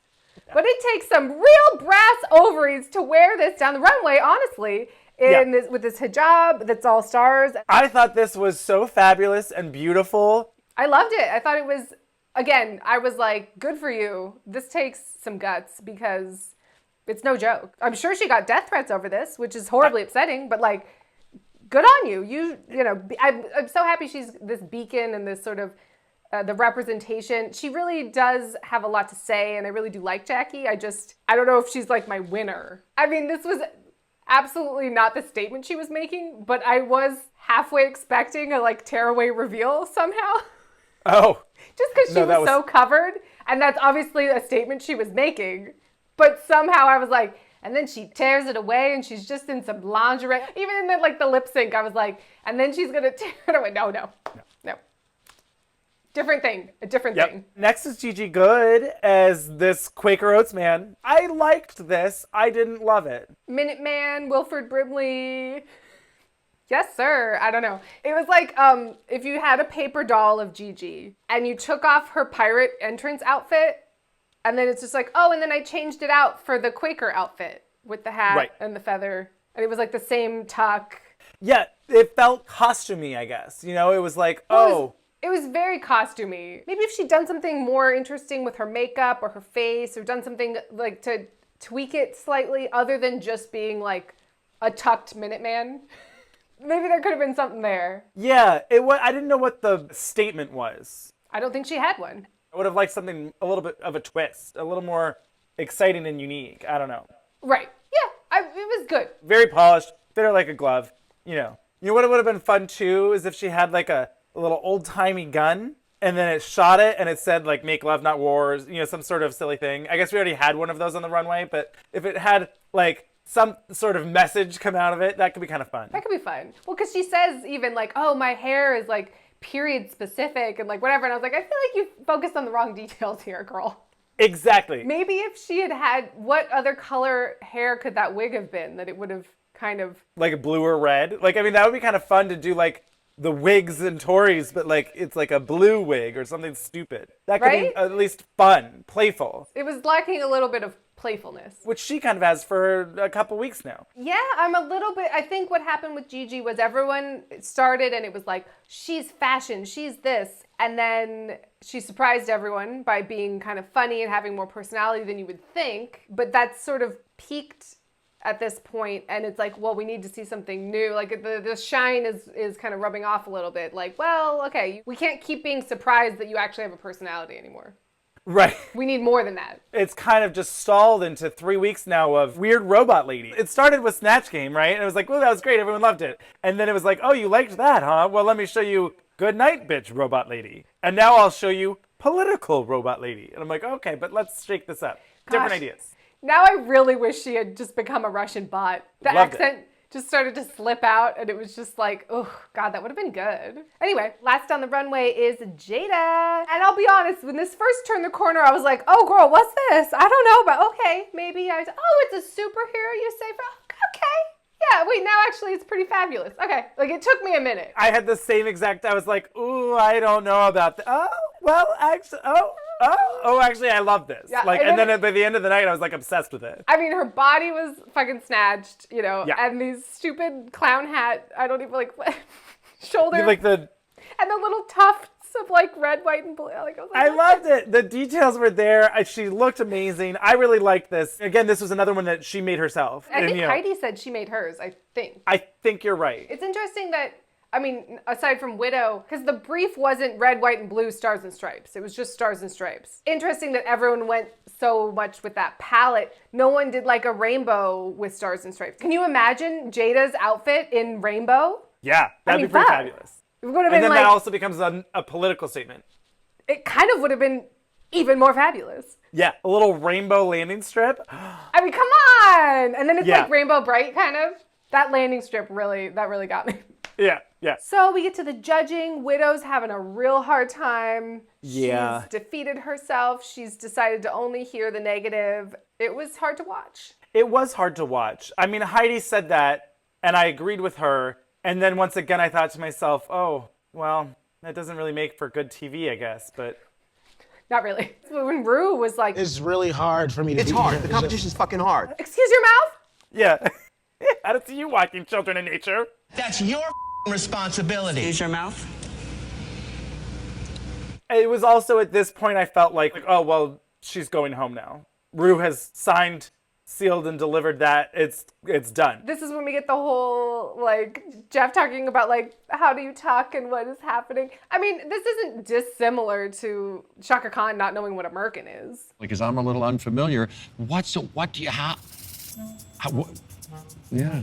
But it takes some real brass ovaries to wear this down the runway, honestly. With this hijab that's all stars. I thought this was so fabulous and beautiful. I loved it. I thought it was, again, I was like, good for you. This takes some guts because it's no joke. I'm sure she got death threats over this, which is horribly upsetting, but like, good on you. You know, I'm so happy she's this beacon and this sort of the representation. She really does have a lot to say, and I really do like Jackie. I don't know if she's like my winner. I mean, this was absolutely not the statement she was making, but I was halfway expecting a like tearaway reveal somehow. Oh. Just because she was so covered, and that's obviously a statement she was making. But somehow I was like, and then she tears it away, and she's just in some lingerie. Even in the lip sync, I was like, and then she's gonna tear it away. No. Different thing, a different thing. Next is Gigi Good as this Quaker Oats man. I liked this. I didn't love it. Minuteman, Wilford Brimley. Yes, sir. I don't know. It was like if you had a paper doll of Gigi and you took off her pirate entrance outfit, and then it's just like, oh, and then I changed it out for the Quaker outfit with the hat and the feather. And it was like the same tuck. Yeah, it felt costumey, I guess. You know, it was like, It was very costumey. Maybe if she'd done something more interesting with her makeup or her face, or done something like to tweak it slightly other than just being like a tucked Minuteman. Maybe there could have been something there. Yeah, I didn't know what the statement was. I don't think she had one. I would have liked something a little bit of a twist, a little more exciting and unique. I don't know. Right. Yeah, it was good. Very polished, fit her like a glove. You know what would have been fun too is if she had like a little old-timey gun, and then it shot it, and it said, like, make love, not wars, some sort of silly thing. I guess we already had one of those on the runway, but if it had, like, some sort of message come out of it, that could be kind of fun. That could be fun. Well, because she says even, like, oh, my hair is, like, period-specific, and, like, whatever, and I was like, I feel like you focused on the wrong details here, girl. Exactly. Maybe if she had what other color hair could that wig have been, that it would have kind of... Like a blue or red? Like, I mean, that would be kind of fun to do, like, the wigs and Tories, but like it's like a blue wig or something stupid. That could be at least fun, playful. It was lacking a little bit of playfulness. Which she kind of has for a couple weeks now. Yeah, I think what happened with Gigi was everyone started and it was like, she's fashion, she's this. And then she surprised everyone by being kind of funny and having more personality than you would think. But that's sort of peaked at this point, and it's like, well, we need to see something new. Like the shine is kind of rubbing off a little bit. Like, well, okay, we can't keep being surprised that you actually have a personality anymore. Right. We need more than that. It's kind of just stalled into 3 weeks now of weird robot lady. It started with Snatch Game, right? And it was like, well, that was great. Everyone loved it. And then it was like, oh, you liked that, huh? Well, let me show you Good Night, Bitch, Robot Lady. And now I'll show you Political Robot Lady. And I'm like, okay, but let's shake this up. Different ideas. Now I really wish she had just become a Russian bot. The Loved accent just started to slip out, and it was just like, oh, God, that would have been good. Anyway, last on the runway is Jada. And I'll be honest, when this first turned the corner, I was like, oh, girl, what's this? I don't know, but okay, maybe. It's a superhero you say? Okay. Yeah, wait, now actually it's pretty fabulous. Okay, like it took me a minute. I had the same exact, I was like, ooh, I don't know about that. Oh, well, actually, actually, I love this. Yeah, and then by the end of the night, I was like obsessed with it. I mean, her body was fucking snatched, Yeah. and these stupid clown hat, I don't even like, shoulder. And the little tufts of like red, white, and blue. I loved it. The details were there. She looked amazing. I really liked this. Again, this was another one that she made herself. I think Heidi said she made hers, I think. I think you're right. It's interesting that, aside from Widow, because the brief wasn't red, white, and blue, stars and stripes. It was just stars and stripes. Interesting that everyone went so much with that palette. No one did like a rainbow with stars and stripes. Can you imagine Jada's outfit in rainbow? Yeah, that'd be pretty fabulous. It would have been and then that also becomes a political statement. It kind of would have been even more fabulous. Yeah, a little rainbow landing strip. Come on! And then it's like Rainbow Bright, kind of. That landing strip really got me. Yeah. So we get to the judging. Widow's having a real hard time. Yeah. She's defeated herself. She's decided to only hear the negative. It was hard to watch. It was hard to watch. I mean, Heidi said that, and I agreed with her. And then once again, I thought to myself, oh, well, that doesn't really make for good TV, I guess, but... Not really. When Ru was like... It's really hard for me to... It's hard. The competition's fucking hard. Excuse your mouth? Yeah. I don't see you watching Children in Nature. That's your responsibility. Excuse your mouth? It was also at this point I felt like, oh, well, she's going home now. Ru has signed, sealed, and delivered that. It's done. This is when we get the whole, like, Jeff talking about, like, how do you talk and what is happening. I mean, this isn't dissimilar to Shaka Khan not knowing what a merkin is. Because I'm a little unfamiliar. What do you have? Yeah.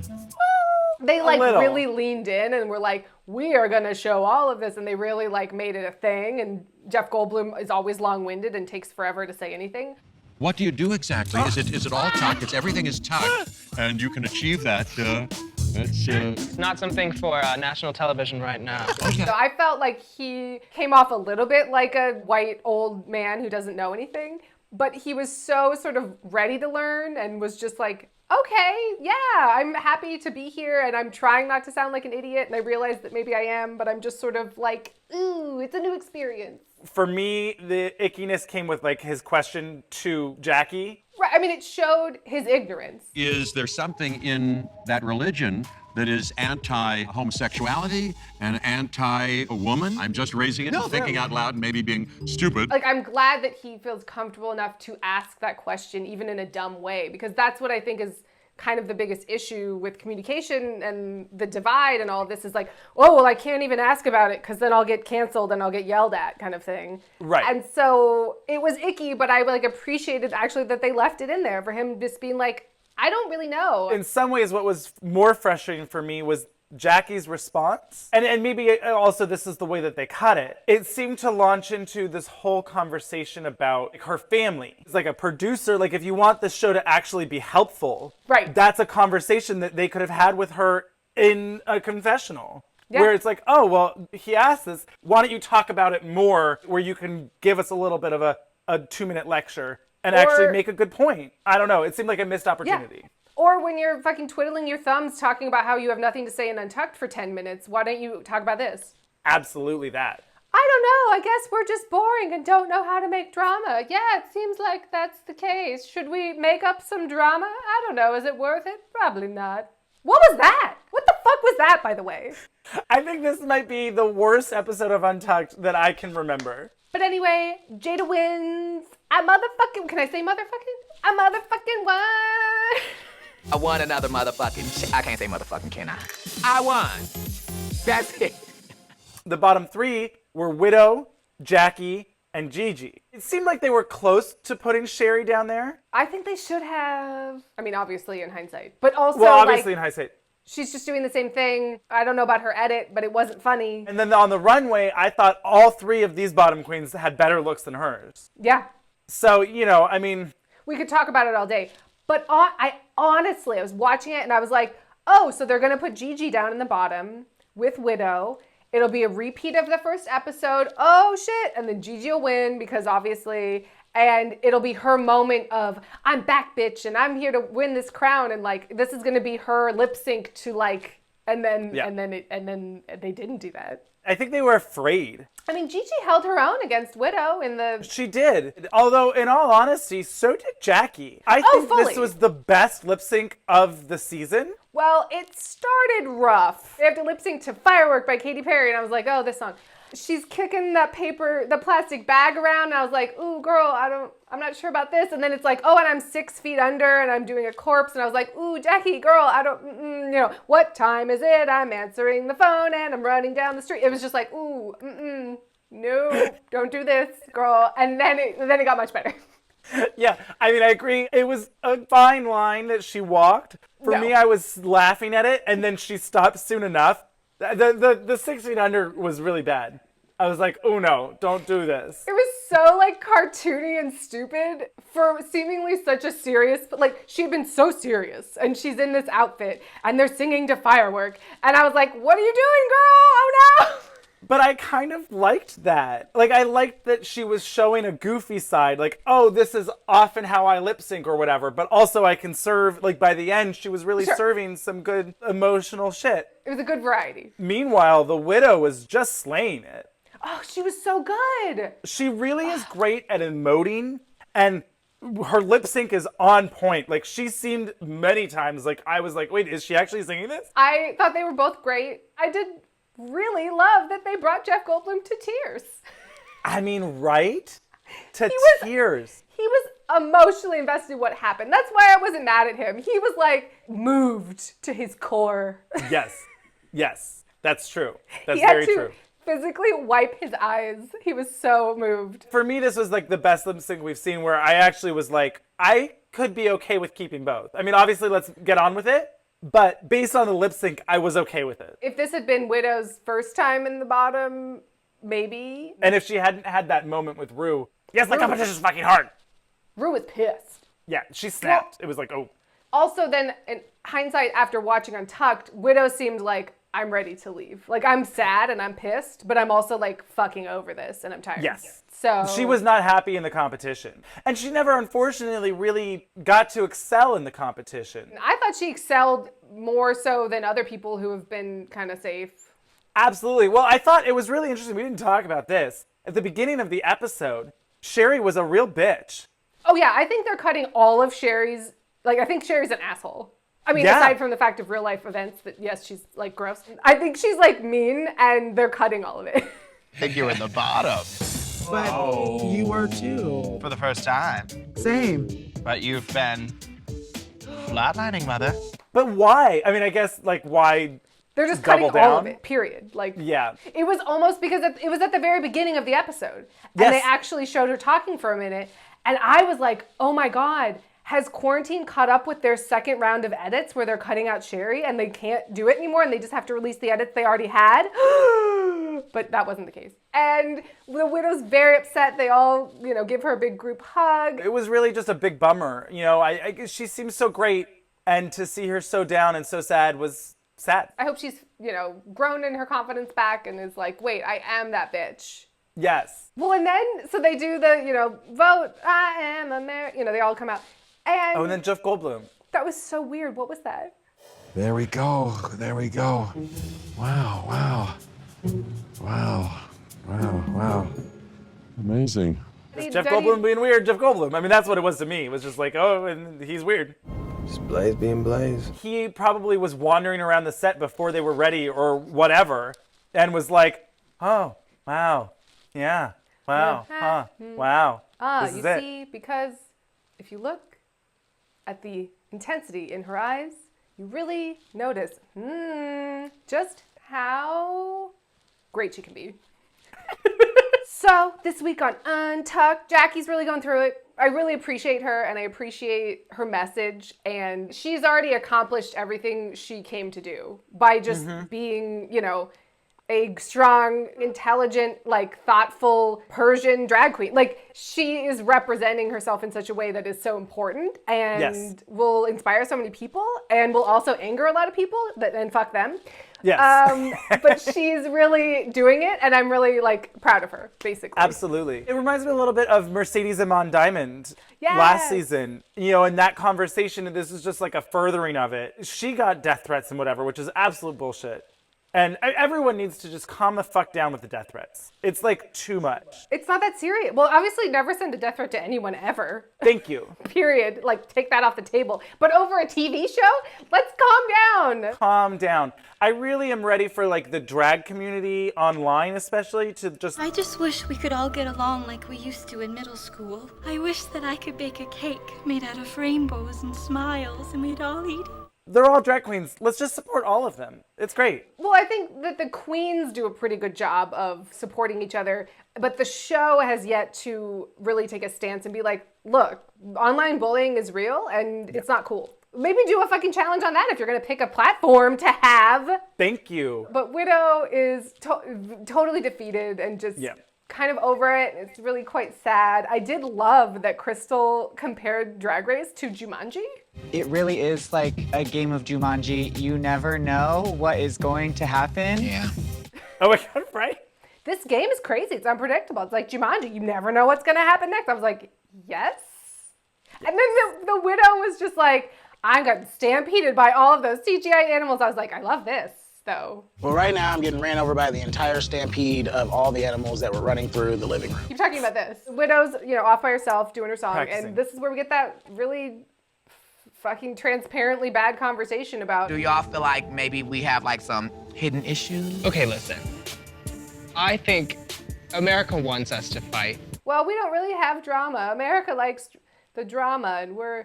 They like little. really leaned in and were like, we are gonna show all of this, and they really like made it a thing. And Jeff Goldblum is always long-winded and takes forever to say anything. What do you do exactly? Is it all tucked? Everything is tucked, and you can achieve that. It's not something for national television right now. So I felt like he came off a little bit like a white old man who doesn't know anything, but he was so sort of ready to learn and was just like, okay, yeah, I'm happy to be here and I'm trying not to sound like an idiot, and I realize that maybe I am, but I'm just sort of like, ooh, it's a new experience. For me, the ickiness came with like his question to Jackie. Right, I mean, it showed his ignorance. Is there something in that religion that is anti-homosexuality and anti-woman? I'm just raising it and thinking out loud and maybe being stupid. Like, I'm glad that he feels comfortable enough to ask that question, even in a dumb way, because that's what I think is kind of the biggest issue with communication and the divide and all of this is like, oh, well, I can't even ask about it because then I'll get canceled and I'll get yelled at kind of thing. Right. And so it was icky, but I like appreciated actually that they left it in there for him just being like, I don't really know. In some ways, what was more frustrating for me was Jackie's response. And maybe also this is the way that they cut it. It seemed to launch into this whole conversation about like, her family. It's like a producer, like if you want the show to actually be helpful, right? That's a conversation that they could have had with her in a confessional. Yeah. Where it's like, oh, well, he asked this. Why don't you talk about it more where you can give us a little bit of a 2-minute lecture and actually make a good point? I don't know. It seemed like a missed opportunity. Yeah. Or when you're fucking twiddling your thumbs talking about how you have nothing to say in Untucked for 10 minutes, why don't you talk about this? Absolutely that. I don't know. I guess we're just boring and don't know how to make drama. Yeah, it seems like that's the case. Should we make up some drama? I don't know. Is it worth it? Probably not. What was that? What the fuck was that, by the way? I think this might be the worst episode of Untucked that I can remember. But anyway, Jada wins. Can I say motherfucking? I motherfucking won. I won another motherfucking. I can't say motherfucking, can I? I won. That's it. The bottom three were Widow, Jackie, and Gigi. It seemed like they were close to putting Sherry down there. I think they should have. I mean, obviously in hindsight, but also well, obviously in hindsight. She's just doing the same thing. I don't know about her edit, but it wasn't funny. And then on the runway, I thought all three of these bottom queens had better looks than hers. Yeah. So, you know, I mean, we could talk about it all day. But I honestly was watching it and I was like, oh, so they're going to put Gigi down in the bottom with Widow. It'll be a repeat of the first episode. Oh, shit. And then Gigi will win because obviously, and it'll be her moment of, I'm back, bitch, and I'm here to win this crown. And like, this is going to be her lip sync to like, and then they didn't do that. I think they were afraid. I mean, Gigi held her own against Widow in the... She did. Although, in all honesty, so did Jackie. I think this was the best lip sync of the season. Well, it started rough. They have to lip sync to Firework by Katy Perry, and I was like, oh, this song. She's kicking the plastic bag around, and I was like, ooh, girl, I'm not sure about this. And then it's like, oh, and I'm 6 feet under, and I'm doing a corpse, and I was like, ooh, Jackie, girl, what time is it? I'm answering the phone, and I'm running down the street. It was just like, ooh, no, don't do this, girl. And then it got much better. Yeah, I mean, I agree. It was a fine line that she walked. For me, I was laughing at it, and then she stopped soon enough. The 6 feet under was really bad. I was like, oh no, don't do this. It was so like cartoony and stupid for seemingly such a serious, but like she'd been so serious and she's in this outfit and they're singing to Firework. And I was like, what are you doing, girl? Oh no. But I kind of liked that. Like, I liked that she was showing a goofy side. Like, oh, this is often how I lip sync or whatever. But also I can serve, like, by the end, she was really serving some good emotional shit. It was a good variety. Meanwhile, the Widow was just slaying it. Oh, she was so good. She really is great at emoting. And her lip sync is on point. Like, she seemed many times like, I was like, wait, is she actually singing this? I thought they were both great. I did really love that they brought Jeff Goldblum to tears. I mean, right? Tears. He was emotionally invested in what happened. That's why I wasn't mad at him. He was like moved to his core. Yes, that's true. That's very true. He had to physically wipe his eyes. He was so moved. For me, this was like the best lip sync we've seen where I actually was like, I could be okay with keeping both. I mean, obviously, let's get on with it. But based on the lip sync, I was okay with it. If this had been Widow's first time in the bottom, maybe. And if she hadn't had that moment with Ru, yes, the competition's fucking hard. Ru was pissed. Yeah, she snapped. It was like, oh. Also, then, in hindsight, after watching Untucked, Widow seemed like, I'm ready to leave. Like, I'm sad and I'm pissed, but I'm also, like, fucking over this and I'm tired. Yes. So She was not happy in the competition. And she never, unfortunately, really got to excel in the competition. I thought she excelled more so than other people who have been kind of safe. Absolutely. Well, I thought it was really interesting. We didn't talk about this. At the beginning of the episode, Sherry was a real bitch. Oh, yeah, I think they're cutting all of Sherry's, like, I think Sherry's an asshole. I mean, Yeah. aside from the fact of real life events that, yes, she's, like, gross. I think she's, like, mean, and they're cutting all of it. I think you're in the bottom. But you were too. For the first time. Same. But you've been flatlining, mother. But why? I mean, I guess, like, why They're just double cutting all down? of it, period. Like, Yeah. it was almost because it was at the very beginning of the episode. And Yes. they actually showed her talking for a minute. And I was like, oh my God, has quarantine caught up with their second round of edits where they're cutting out Sherry and they can't do it anymore and they just have to release the edits they already had? But that wasn't the case. And the Widow's very upset. They all, give her a big group hug. It was really just a big bummer. She seems so great, and to see her so down and so sad was sad. I hope she's, grown in her confidence back and is like, wait, I am that bitch. Yes. Well, and then, so they do the, vote, I am American, they all come out. And Oh, and then Jeff Goldblum. that was so weird. What was that? There we go. There we go. Wow, wow. Wow. Wow, wow. Amazing. It's Jeff Goldblum being weird, Jeff Goldblum. I mean, that's what it was to me. It was just like, oh, and he's weird. Just Blaze being Blaze. He probably was wandering around the set before they were ready or whatever and was like, oh, wow, yeah, wow, huh, wow. This You is it. see, because if you look at the intensity in her eyes, you really notice just how great she can be. So this week on Untucked, Jackie's really going through it. I really appreciate her and I appreciate her message, and she's already accomplished everything she came to do by just being, a strong, intelligent, thoughtful Persian drag queen. She is representing herself in such a way that is so important and will inspire so many people and will also anger a lot of people and fuck them. Yes. But she's really doing it, and I'm really proud of her, basically. Absolutely. It reminds me a little bit of Mercedes Amon Diamond Yes. last season. In that conversation, this is just like a furthering of it. She got death threats and whatever, which is absolute bullshit. And everyone needs to just calm the fuck down with the death threats. It's too much. It's not that serious. Well, obviously, never send a death threat to anyone ever. Thank you. Period. Take that off the table. But over a TV show, let's calm down. Calm down. I really am ready for the drag community online, especially, to just. I just wish we could all get along like we used to in middle school. I wish that I could bake a cake made out of rainbows and smiles and we'd all eat it. They're all drag queens. Let's just support all of them. It's great. Well, I think that the queens do a pretty good job of supporting each other, but the show has yet to really take a stance and be like, look, online bullying is real and it's not cool. Maybe do a fucking challenge on that if you're going to pick a platform to have. Thank you. But Widow is totally defeated and just kind of over it. It's really quite sad. I did love that Crystal compared Drag Race to Jumanji. It really is like a game of Jumanji. You never know what is going to happen. Yeah. Oh my God, right? This game is crazy. It's unpredictable. It's like Jumanji. You never know what's going to happen next. I was like, yes? And then the Widow was just like, I got stampeded by all of those CGI animals. I was like, I love this, though. Well, right now I'm getting ran over by the entire stampede of all the animals that were running through the living room. Keep talking about this. Widow's, off by herself doing her song. Practicing. And this is where we get that really fucking transparently bad conversation about. Do y'all feel like maybe we have some hidden issues? Okay, listen. I think America wants us to fight. Well, we don't really have drama. America likes the drama, and we're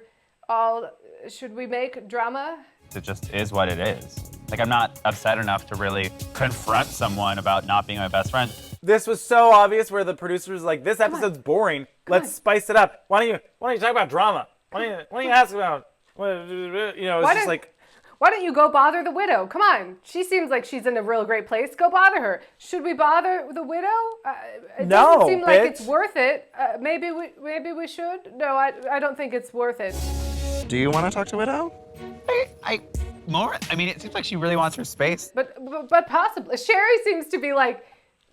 all. Should we make drama? It just is what it is. I'm not upset enough to really confront someone about not being my best friend. This was so obvious where the producer was like, this episode's boring. Let's spice it up. Why don't you talk about drama? Why don't you ask about, it's just Why don't you go bother the widow? Come on. She seems like she's in a real great place. Go bother her. Should we bother the widow? It doesn't seem like it's worth it. Maybe we should? No, I don't think it's worth it. Do you want to talk to Widow? More? I mean, it seems like she really wants her space. But possibly. Sherry seems to be like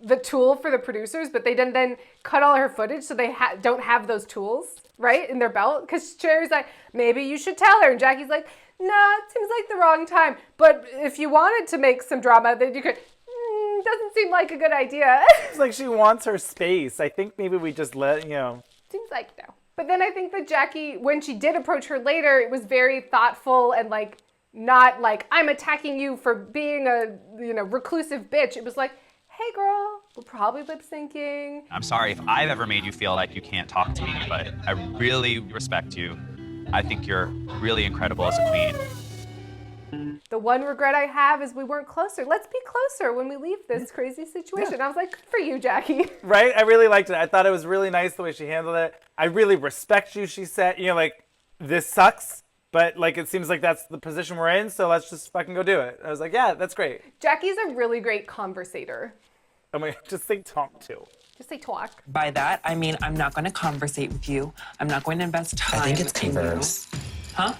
the tool for the producers, but they didn't then cut all her footage, so they don't have those tools, right, in their belt. Because Sherry's like, maybe you should tell her. And Jackie's like, nah, it seems like the wrong time. But if you wanted to make some drama, then you could. Doesn't seem like a good idea. It's like she wants her space. I think maybe we just Seems like no. But then I think that Jackie, when she did approach her later, it was very thoughtful and like not like, I'm attacking you for being a reclusive bitch. It was like, hey girl, we're probably lip syncing. I'm sorry if I've ever made you feel like you can't talk to me, but I really respect you. I think you're really incredible as a queen. The one regret I have is we weren't closer. Let's be closer when we leave this crazy situation. Yeah. I was like, good for you, Jackie. Right? I really liked it. I thought it was really nice the way she handled it. I really respect you, she said. Like, this sucks, but like it seems like that's the position we're in, so let's just fucking go do it. I was like, yeah, that's great. Jackie's a really great conversator. I mean, just say talk too. Just say talk. By that, I mean I'm not going to conversate with you. I'm not going to invest time. I think it's converse. Huh?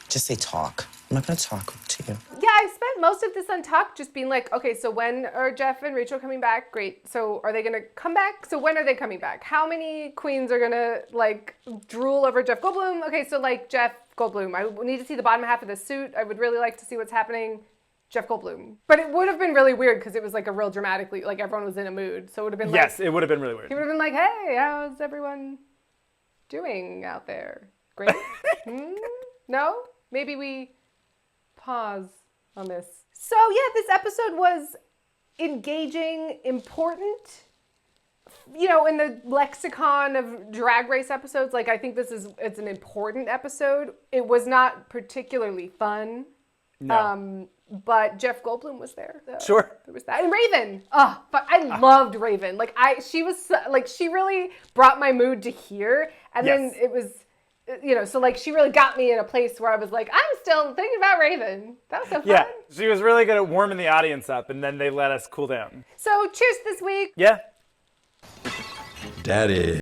Just say talk. I'm not going to talk to you. Yeah, I spent most of this on talk just being like, okay, so when are Jeff and Rachel coming back? Great. So are they going to come back? So when are they coming back? How many queens are going to like drool over Jeff Goldblum? Okay, so like Jeff Goldblum. I need to see the bottom half of the suit. I would really like to see what's happening. Jeff Goldblum. But it would have been really weird because it was like a real dramatically, like everyone was in a mood. So it would have been like... Yes, it would have been really weird. He would have been like, hey, how's everyone doing out there? Great? No? Maybe we pause on this. So yeah, this episode was engaging, important. In the lexicon of Drag Race episodes, like I think it's an important episode. It was not particularly fun. No. But Jeff Goldblum was there. So sure. There was that. And Raven. Oh, but I loved Raven. Like she really brought my mood to here. And then it was, so like she really got me in a place where I was like, I'm still thinking about Raven. That was so fun. Yeah, she was really good at warming the audience up, and then they let us cool down. So cheers this week. Yeah. Daddy.